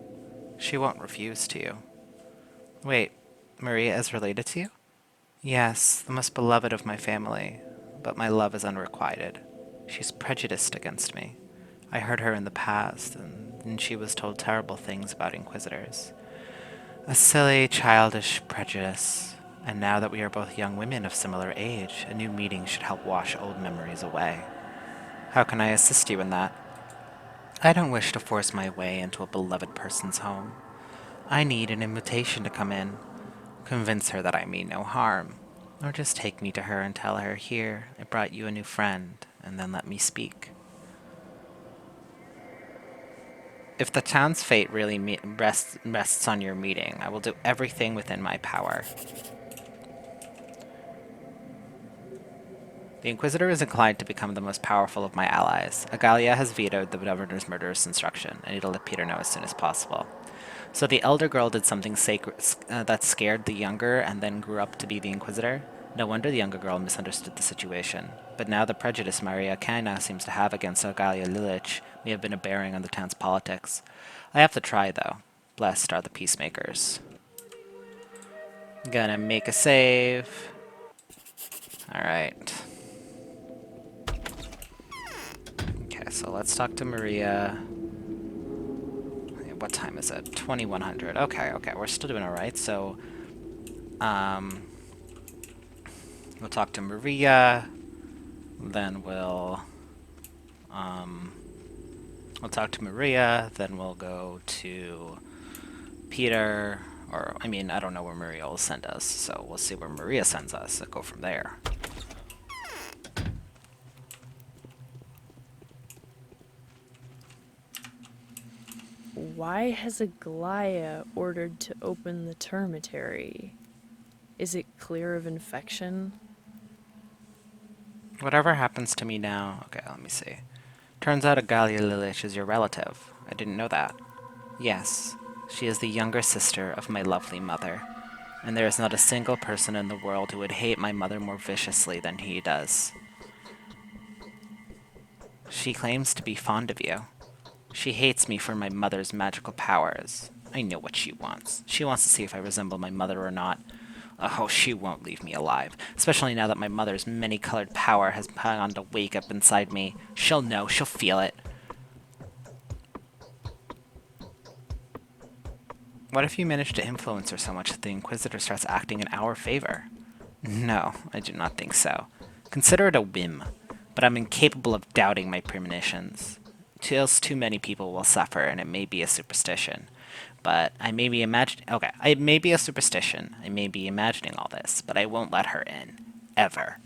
She won't refuse to you. Wait, Maria is related to you? Yes, the most beloved of my family, but my love is unrequited. She's prejudiced against me. I heard her in the past, and she was told terrible things about inquisitors. A silly, childish prejudice. And now that we are both young women of similar age, a new meeting should help wash old memories away. How can I assist you in that? I don't wish to force my way into a beloved person's home. I need an invitation to come in. Convince her that I mean no harm. Or just take me to her and tell her, here, I brought you a new friend, and then let me speak. If the town's fate really rests on your meeting, I will do everything within my power. The Inquisitor is inclined to become the most powerful of my allies. Agalia has vetoed the governor's murderous instruction, and it'll let Peter know as soon as possible. So the elder girl did something sacred that scared the younger and then grew up to be the Inquisitor? No wonder the younger girl misunderstood the situation. But now the prejudice Maria Kana seems to have against Agalia Lilich may have been a bearing on the town's politics. I have to try, though. Blessed are the peacemakers. Gonna make a save. Alright. Okay, so let's talk to Maria. What time is it? 2100. Okay, we're still doing alright. So, we'll talk to Maria. Then we'll talk to Maria. Then we'll go to Peter. Or, I mean, I don't know where Maria will send us. So we'll see where Maria sends us and go from there. Why has Aglaia ordered to open the termitary? Is it clear of infection? Whatever happens to me now... Okay, let me see. Turns out Agalia Lilich is your relative. I didn't know that. Yes, she is the younger sister of my lovely mother. And there is not a single person in the world who would hate my mother more viciously than he does. She claims to be fond of you. She hates me for my mother's magical powers. I know what she wants. She wants to see if I resemble my mother or not. Oh, she won't leave me alive. Especially now that my mother's many-colored power has begun to wake up inside me. She'll know. She'll feel it. What if you manage to influence her so much that the Inquisitor starts acting in our favor? No, I do not think so. Consider it a whim. But I'm incapable of doubting my premonitions. Else too many people will suffer, and it may be a superstition. But I may be imagining... Okay, it may be a superstition. I may be imagining all this, but I won't let her in. Ever.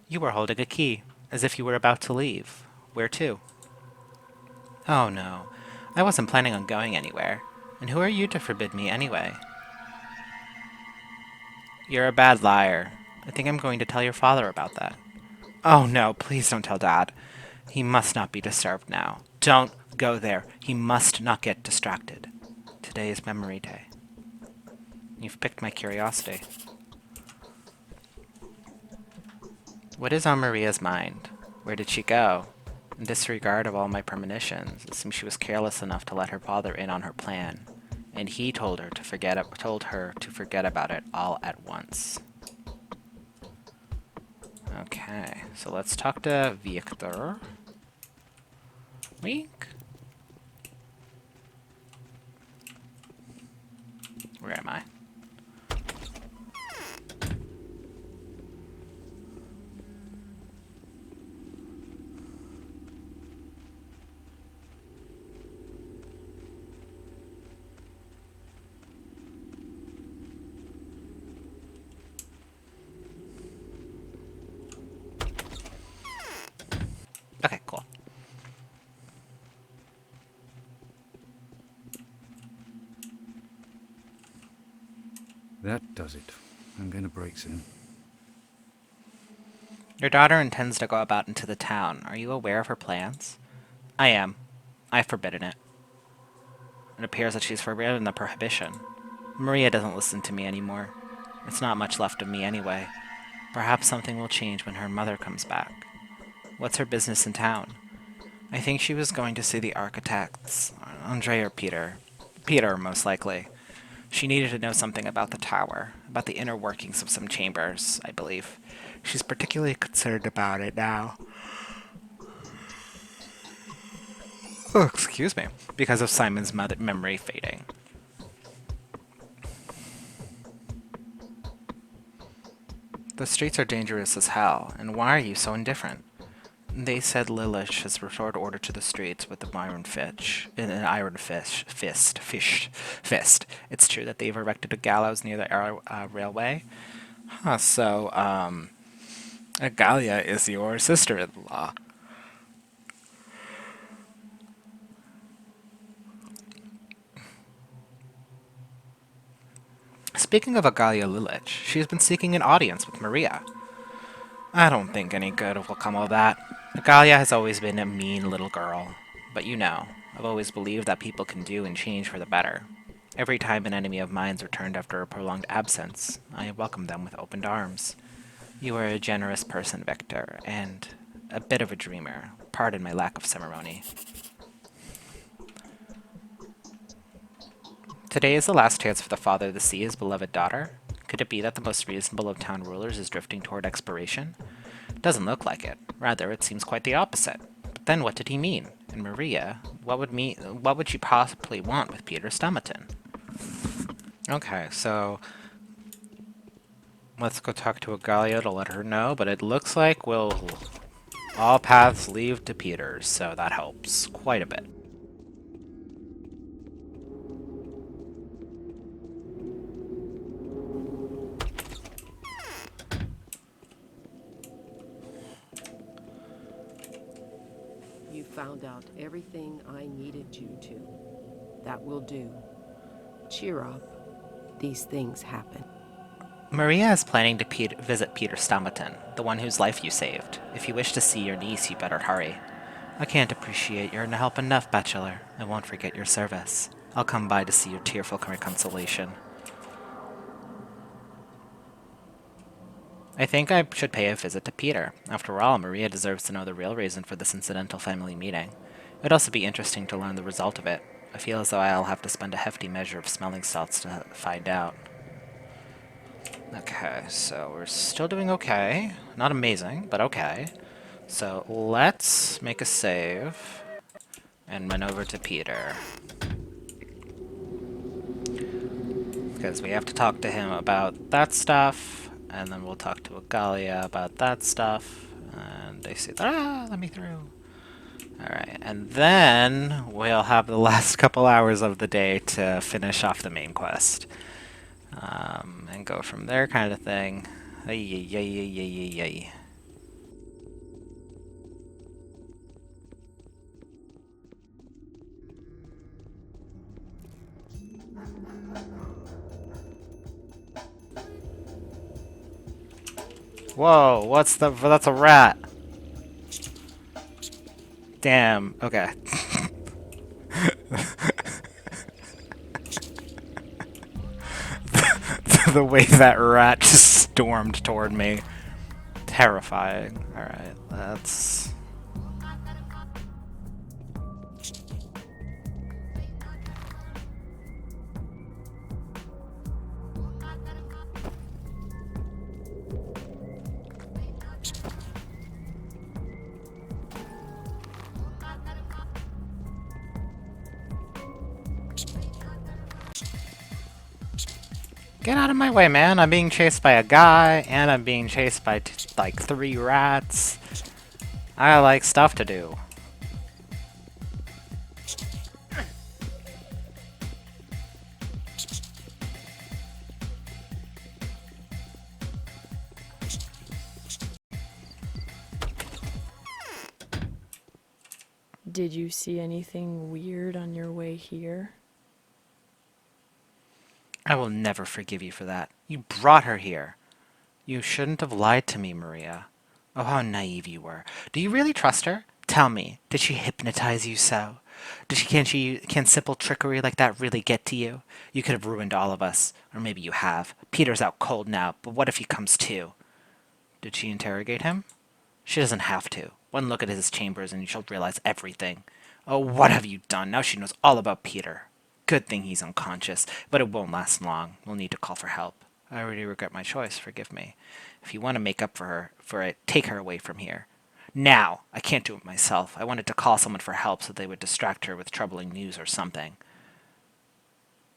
You were holding a key, as if you were about to leave. Where to? Oh no, I wasn't planning on going anywhere. And who are you to forbid me anyway? You're a bad liar. I think I'm going to tell your father about that. Oh no, please don't tell Dad. He must not be disturbed now. Don't go there. He must not get distracted. Today is memory day. You've piqued my curiosity. What is on Maria's mind? Where did she go? In disregard of all my premonitions, it seems she was careless enough to let her father in on her plan, and he told her to forget about it all at once. Okay, so let's talk to Victor. Wink. Where am I? Okay, cool. That does it. I'm going to break soon. Your daughter intends to go about into the town. Are you aware of her plans? I am. I've forbidden it. It appears that she's forbidden the prohibition. Maria doesn't listen to me anymore. It's not much left of me anyway. Perhaps something will change when her mother comes back. What's her business in town? I think she was going to see the architects. Andre or Peter. Peter, most likely. She needed to know something about the tower, about the inner workings of some chambers, I believe. She's particularly concerned about it now. Oh, excuse me. Because of Simon's memory fading. The streets are dangerous as hell, and why are you so indifferent? They said Lilith has restored order to the streets with an iron fist. It's true that they've erected a gallows near the railway. Huh, so, Agalia is your sister-in-law. Speaking of Agalia Lilith, she has been seeking an audience with Maria. I don't think any good will come of that. Agalia has always been a mean little girl. But you know, I've always believed that people can do and change for the better. Every time an enemy of mine's returned after a prolonged absence, I welcome them with opened arms. You are a generous person, Victor, and a bit of a dreamer. Pardon my lack of ceremony. Today is the last chance for the father to see his beloved daughter. Could it be that the most reasonable of town rulers is drifting toward expiration? Doesn't look like it. Rather, it seems quite the opposite. But then what did he mean? And Maria, what would she possibly want with Peter Stummerton? Okay, so let's go talk to Agalia to let her know, but it looks like all paths lead to Peter's, so that helps quite a bit. You found out everything I needed you to. That will do. Cheer up. These things happen. Maria is planning to visit Peter Stummerton, the one whose life you saved. If you wish to see your niece, you better hurry. I can't appreciate your help enough, Bachelor. I won't forget your service. I'll come by to see your tearful consolation. I think I should pay a visit to Peter. After all, Maria deserves to know the real reason for this incidental family meeting. It'd also be interesting to learn the result of it. I feel as though I'll have to spend a hefty measure of smelling salts to find out. Okay, so we're still doing okay. Not amazing, but okay. So let's make a save and run over to Peter. Because we have to talk to him about that stuff, and then we'll talk to Agalia about that stuff. And they say, let me through. Alright, and then we'll have the last couple hours of the day to finish off the main quest. And go from there, kind of thing. Ay. Whoa, that's a rat. Damn, okay. The way that rat just stormed toward me. Terrifying. Alright, let's... Get out of my way, man. I'm being chased by a guy, and I'm being chased by, like, 3 rats. I got, like, stuff to do. Did you see anything weird on your way here? I will never forgive you for that. You brought her here. You shouldn't have lied to me, Maria. Oh, how naive you were. Do you really trust her? Tell me, did she hypnotize you so? Can simple trickery like that really get to you? You could have ruined all of us. Or maybe you have. Peter's out cold now, but what if he comes too? Did she interrogate him? She doesn't have to. One look at his chambers and she'll realize everything. Oh, what have you done? Now she knows all about Peter. Good thing he's unconscious, but it won't last long. We'll need to call for help. I already regret my choice, forgive me. If you want to make up for it, take her away from here. Now! I can't do it myself. I wanted to call someone for help so they would distract her with troubling news or something.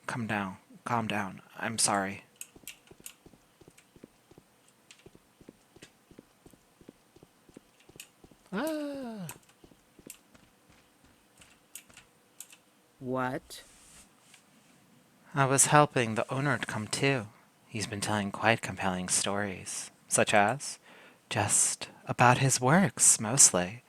Calm down. Calm down. I'm sorry. Ah. What? I was helping the owner to come too. He's been telling quite compelling stories, such as just about his works, mostly.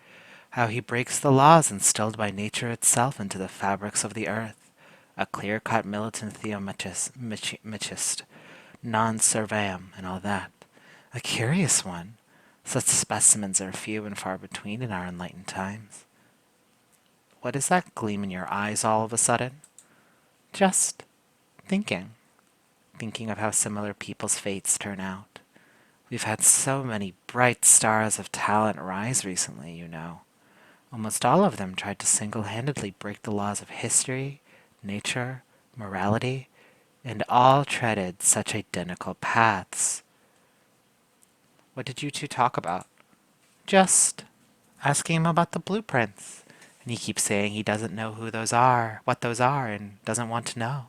How he breaks the laws instilled by nature itself into the fabrics of the earth. A clear-cut militant theomachist, non-servam, and all that. A curious one. Such specimens are few and far between in our enlightened times. What is that gleam in your eyes all of a sudden? Just thinking. Thinking of how similar people's fates turn out. We've had so many bright stars of talent rise recently, you know. Almost all of them tried to single-handedly break the laws of history, nature, morality, and all treaded such identical paths. What did you two talk about? Just asking him about the blueprints. And he keeps saying he doesn't know what those are, and doesn't want to know.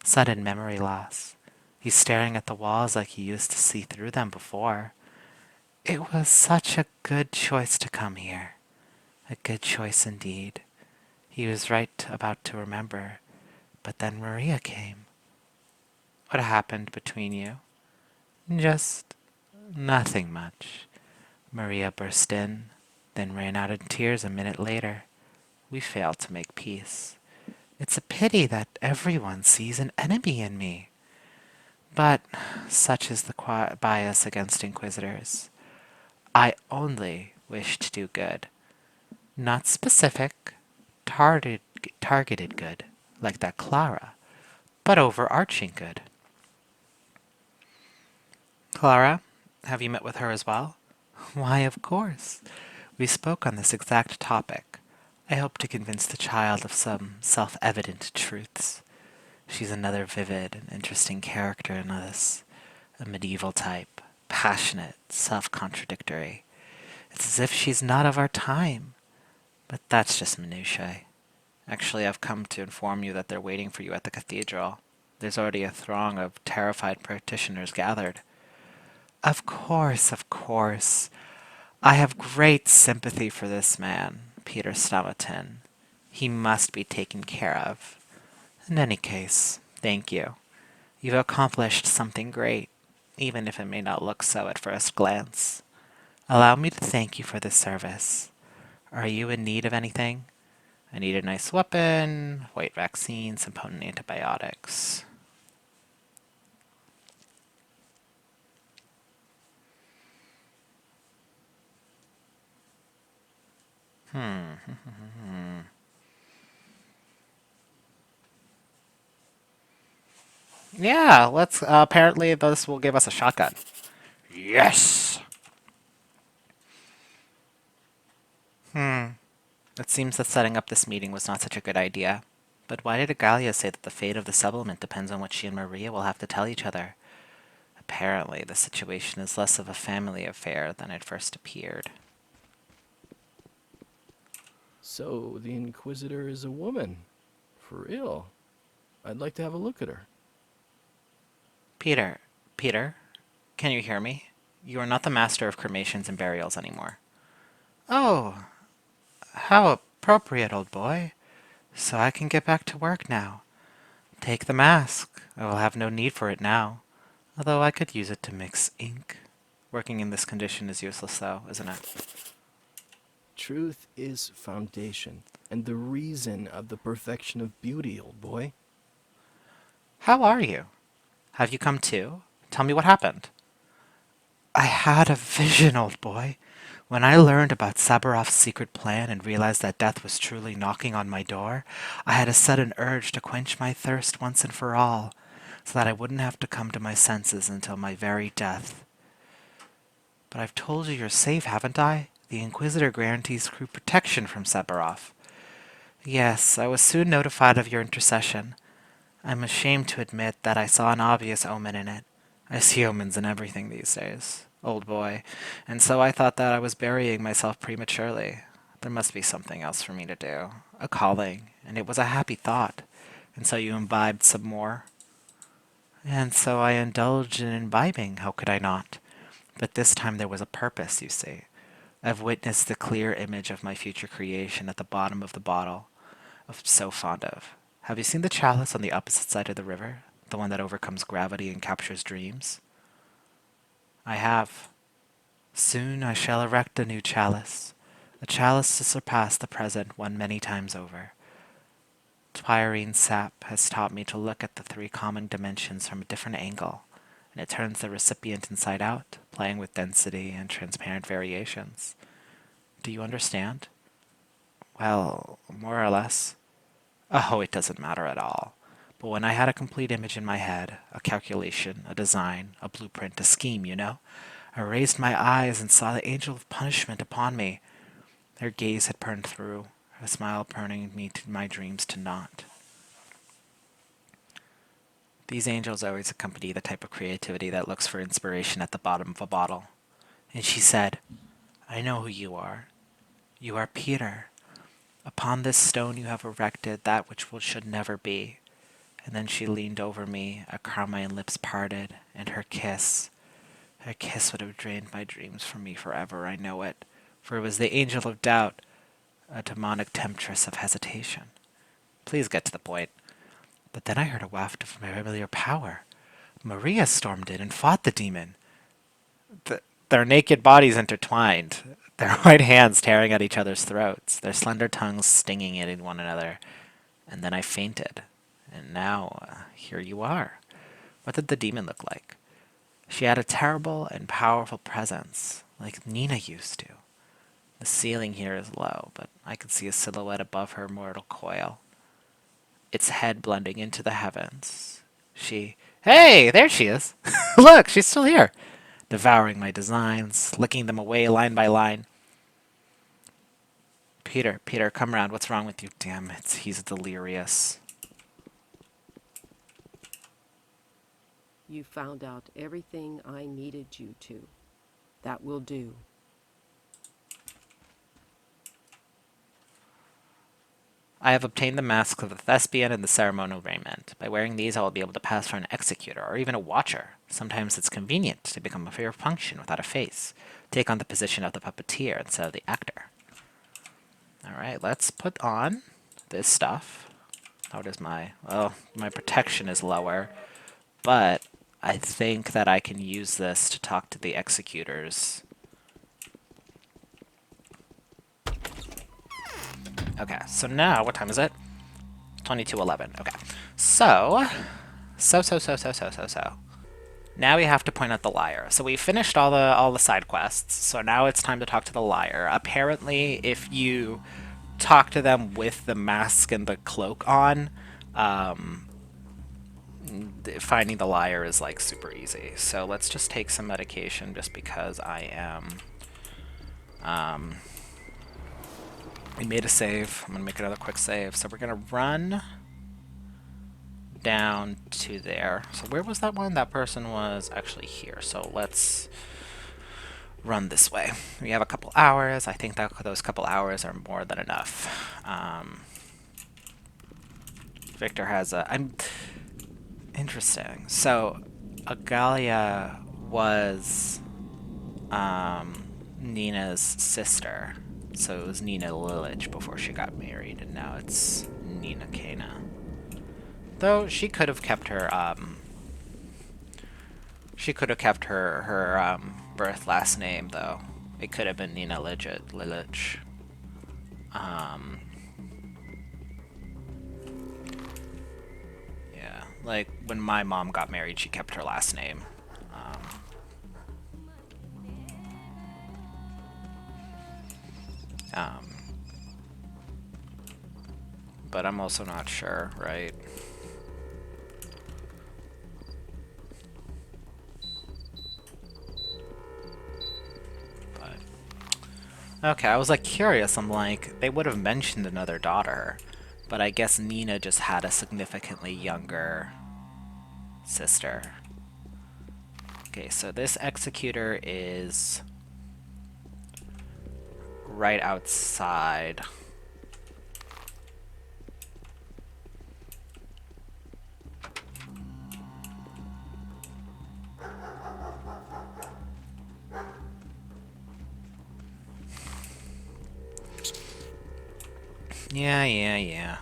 Sudden memory loss. He's staring at the walls like he used to see through them before. It was such a good choice to come here. A good choice indeed. He was right about to remember, but then Maria came. What happened between you? Just nothing much. Maria burst in, then ran out in tears a minute later. We failed to make peace. It's a pity that everyone sees an enemy in me. But such is the bias against inquisitors. I only wish to do good. Not specific, targeted good, like that Clara, but overarching good. Clara, have you met with her as well? Why, of course. We spoke on this exact topic. I hope to convince the child of some self-evident truths. She's another vivid and interesting character in this. A medieval type, passionate, self-contradictory. It's as if she's not of our time. But that's just minutiae. Actually, I've come to inform you that they're waiting for you at the cathedral. There's already a throng of terrified practitioners gathered. Of course, of course. I have great sympathy for this man, Peter Stomatin. He must be taken care of. In any case, thank you. You've accomplished something great, even if it may not look so at first glance. Allow me to thank you for this service. Are you in need of anything? I need a nice weapon, white vaccine, some potent antibiotics. Yeah, let's, apparently this will give us a shotgun. Yes! It seems that setting up this meeting was not such a good idea. But why did Agalia say that the fate of the settlement depends on what she and Maria will have to tell each other? Apparently, the situation is less of a family affair than it first appeared. So, the Inquisitor is a woman. For real. I'd like to have a look at her. Peter, can you hear me? You are not the master of cremations and burials anymore. Oh, how appropriate, old boy. So I can get back to work now. Take the mask. I will have no need for it now. Although I could use it to mix ink. Working in this condition is useless though, isn't it? Truth is foundation, and the reason of the perfection of beauty, old boy. How are you? Have you come to? Tell me what happened. I had a vision, old boy. When I learned about Sabarov's secret plan and realized that death was truly knocking on my door, I had a sudden urge to quench my thirst once and for all, so that I wouldn't have to come to my senses until my very death. But I've told you you're safe, haven't I? The Inquisitor guarantees crew protection from Sabarov. Yes, I was soon notified of your intercession. I'm ashamed to admit that I saw an obvious omen in it. I see omens in everything these days, old boy, and so I thought that I was burying myself prematurely. There must be something else for me to do, a calling, and it was a happy thought. And so you imbibed some more? And so I indulged in imbibing, how could I not? But this time there was a purpose, you see. I've witnessed the clear image of my future creation at the bottom of the bottle I'm so fond of. Have you seen the chalice on the opposite side of the river? The one that overcomes gravity and captures dreams? I have. Soon I shall erect a new chalice. A chalice to surpass the present one many times over. Twirine sap has taught me to look at the three common dimensions from a different angle, and it turns the recipient inside out, playing with density and transparent variations. Do you understand? Well, more or less. Oh, it doesn't matter at all. But when I had a complete image in my head, a calculation, a design, a blueprint, a scheme, you know, I raised my eyes and saw the angel of punishment upon me. Her gaze had burned through, her smile burning me to my dreams to naught. These angels always accompany the type of creativity that looks for inspiration at the bottom of a bottle. And she said, I know who you are. You are Peter. Upon this stone you have erected that which should never be. And then she leaned over me, a carmine lips parted, and her kiss would have drained my dreams from me forever, I know it, for it was the angel of doubt, a demonic temptress of hesitation. Please get to the point. But then I heard a waft of familiar power. Maria stormed in and fought the demon. Their naked bodies intertwined, their white hands tearing at each other's throats, their slender tongues stinging at one another. And then I fainted. And now, here you are. What did the demon look like? She had a terrible and powerful presence, like Nina used to. The ceiling here is low, but I could see a silhouette above her mortal coil, its head blending into the heavens. Hey, there she is! Look, she's still here! Devouring my designs, licking them away line by line. Peter, come round. What's wrong with you? Damn it, he's delirious. You found out everything I needed you to. That will do. I have obtained the masks of the thespian and the ceremonial raiment. By wearing these, I will be able to pass for an executor or even a watcher. Sometimes it's convenient to become a mere function without a face. Take on the position of the puppeteer instead of the actor. Alright, let's put on this stuff. How does my protection is lower, but I think that I can use this to talk to the executors. Okay, so now, what time is it? 22:11. Okay, so. Now we have to point out the liar. So we finished all the side quests. So now it's time to talk to the liar. Apparently, if you talk to them with the mask and the cloak on, finding the liar is like super easy. So let's just take some medication just because I am I made a save. I'm gonna make another quick save. So we're gonna run down to there. So where was that one? That person was actually here. So let's run this way. We have a couple hours. I think that those couple hours are more than enough. Victor has a... Interesting. So Agalia was Nina's sister. So it was Nina Lilich before she got married, and now it's Nina Kana. Though she could have kept her birth last name, though. It could have been Nina Lilich. Yeah, like when my mom got married, she kept her last name. But I'm also not sure, right? Okay, I was like curious. I'm like, they would have mentioned another daughter, but I guess Nina just had a significantly younger sister. Okay, so this executor is right outside. Yeah.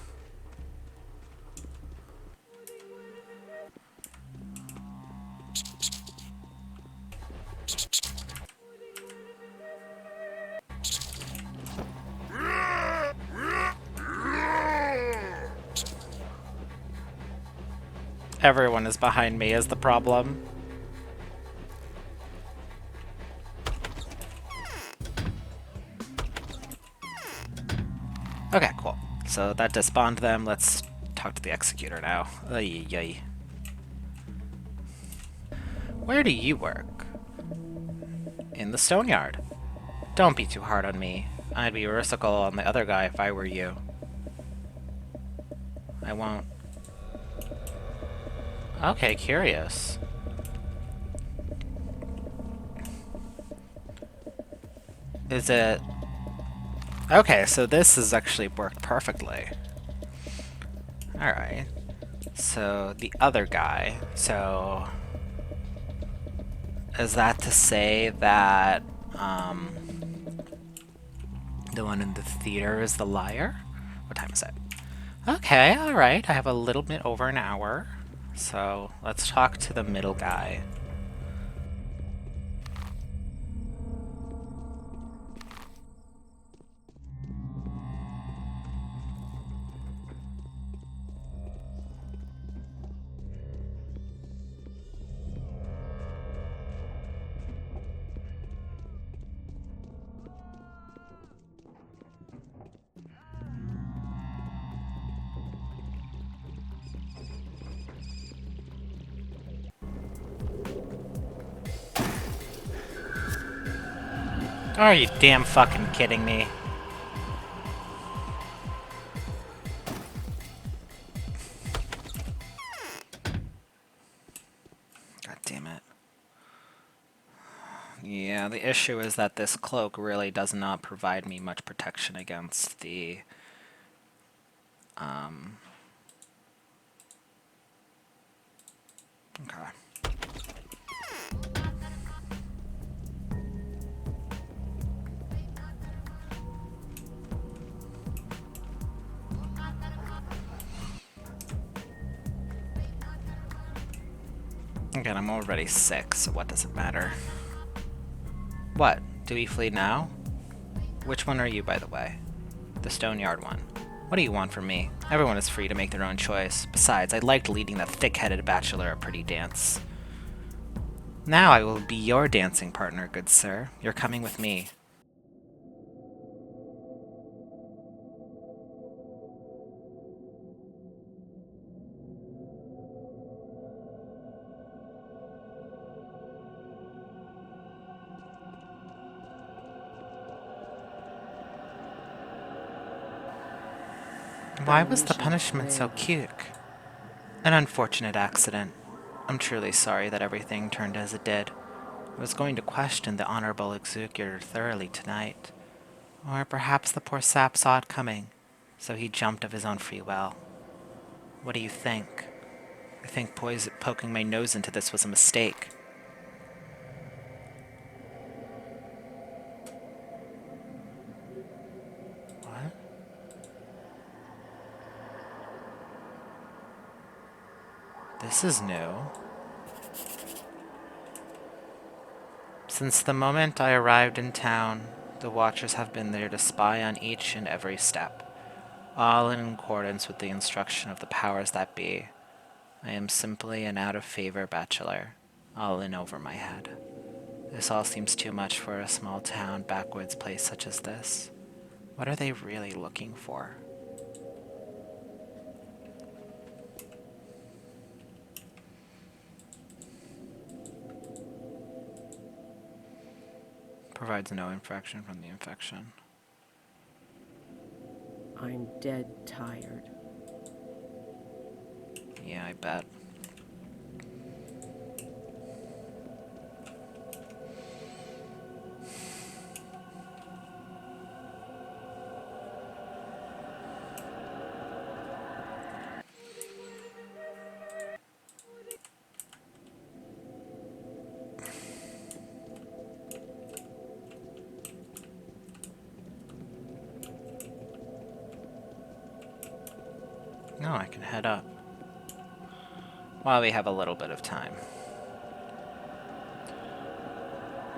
Everyone is behind me is the problem. Okay, cool. So that disbanded them. Let's talk to the executor now. Ay, ay. Where do you work? In the stone yard. Don't be too hard on me. I'd be merciful on the other guy if I were you. I won't. Okay, curious. Is it... Okay, so this has actually worked perfectly. Alright. So, the other guy. So... Is that to say that, the one in the theater is the liar? What time is it? Okay, alright. I have a little bit over an hour. So, let's talk to the middle guy. Are you damn fucking kidding me? God damn it. Yeah, the issue is that this cloak really does not provide me much protection against the... Okay. Again, I'm already sick, so what does it matter? What? Do we flee now? Which one are you, by the way? The Stoneyard one. What do you want from me? Everyone is free to make their own choice. Besides, I liked leading that thick-headed bachelor a pretty dance. Now I will be your dancing partner, good sir. You're coming with me. Why was the Starvation punishment so rarely. cute? An unfortunate accident. I'm truly sorry that everything turned as it did. I was going to question the Honorable Executor thoroughly tonight. Or perhaps the poor sap saw it coming, so he jumped of his own free will. What do you think? I think poking my nose into this was a mistake. What? This is new. Since the moment I arrived in town, the Watchers have been there to spy on each and every step, all in accordance with the instruction of the powers that be. I am simply an out-of-favor bachelor, all in over my head. This all seems too much for a small town, backwoods place such as this. What are they really looking for? Provides no infection from the infection. I'm dead tired. Yeah, I bet. No, I can head up. While we have a little bit of time.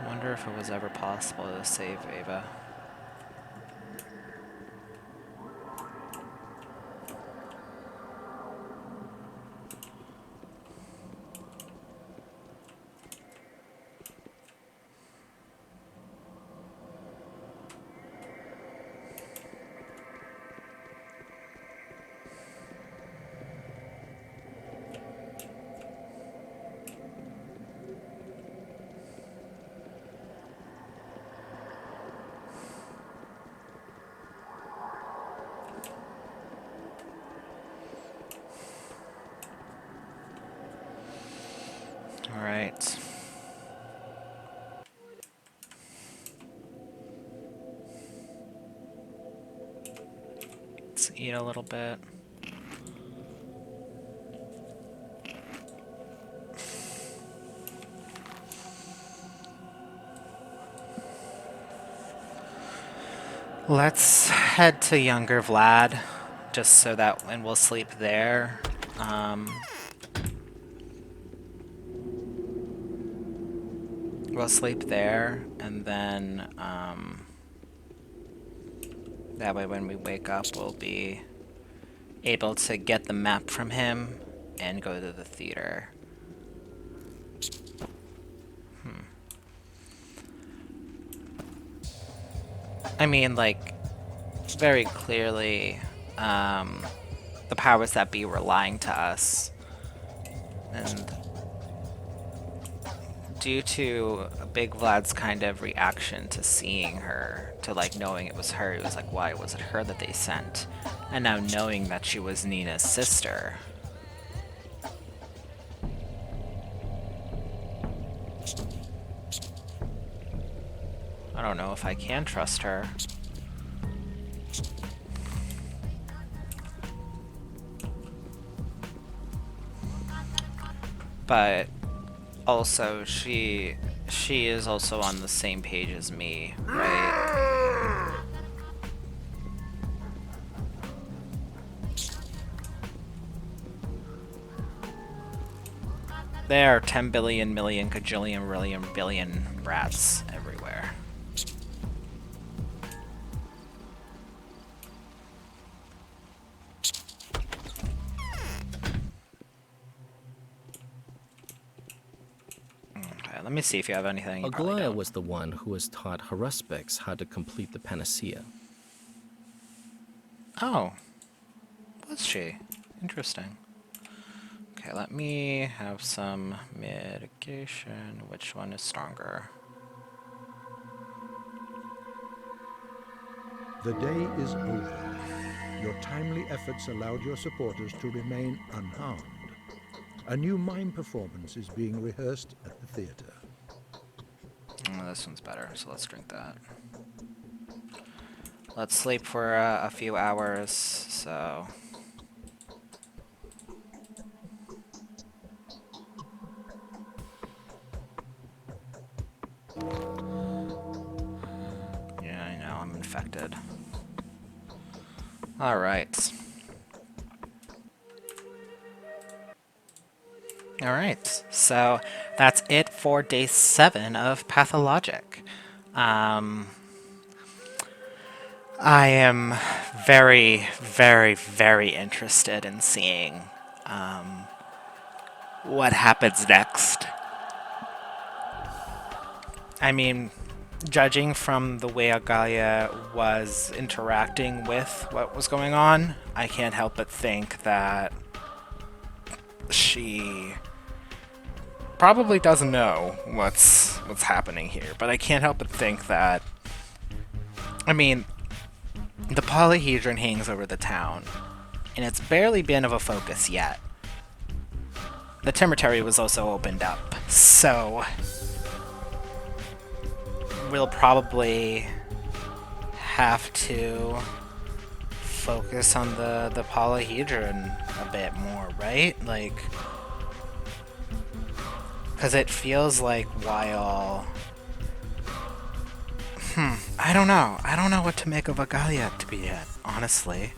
I wonder if it was ever possible to save Ava. Alright. Let's eat a little bit. Let's head to younger Vlad, just so that, and we'll sleep there. We'll sleep there, and then, that way when we wake up, we'll be able to get the map from him and go to the theater. I mean, like, very clearly, the powers that be were lying to us. And due to Big Vlad's kind of reaction to seeing her, to like knowing it was her, he was like, why was it her that they sent? And now knowing that she was Nina's sister. I don't know if I can trust her. But also she is also on the same page as me, right? There are 10 billion million cajillion brillion billion rats everywhere. Okay, let me see if you have anything. You probably Aglaya don't. was the one who has taught Haruspex how to complete the panacea. Oh, was she? Interesting. Okay, let me have some medication. Which one is stronger? The day is over. Your timely efforts allowed your supporters to remain unharmed. A new mime performance is being rehearsed at the theater. Oh, this one's better, so let's drink that. Let's sleep for a few hours, so... Yeah, I know, I'm infected. Alright. Alright, so that's it for day 7 of Pathologic. I am very, very, very interested in seeing what happens next. I mean, judging from the way Agalia was interacting with what was going on, I can't help but think that she probably doesn't know what's happening here. But I can't help but think that, I mean, the polyhedron hangs over the town, and it's barely been of a focus yet. The cemetery was also opened up, so we'll probably have to focus on the polyhedron a bit more, right? Like, because it feels like while... I don't know. I don't know what to make of Agalia to be yet, honestly.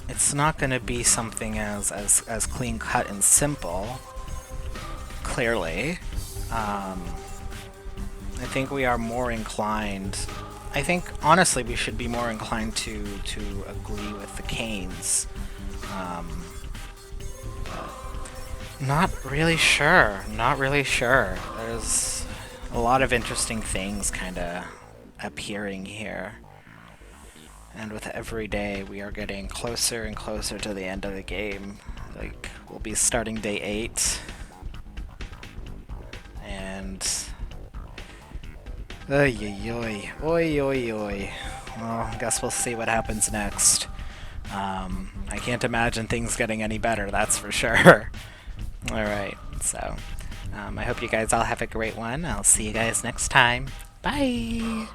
It's not going to be something as clean cut and simple, clearly. I think we are more inclined... I think, honestly, we should be more inclined to agree with the Canes. Not really sure. Not really sure. There's a lot of interesting things kind of appearing here. And with every day, we are getting closer and closer to the end of the game. Like, we'll be starting day 8. And... Oy oy oy. Oy oy oy. Well, I guess we'll see what happens next. I can't imagine things getting any better, that's for sure. Alright, so I hope you guys all have a great one. I'll see you guys next time. Bye!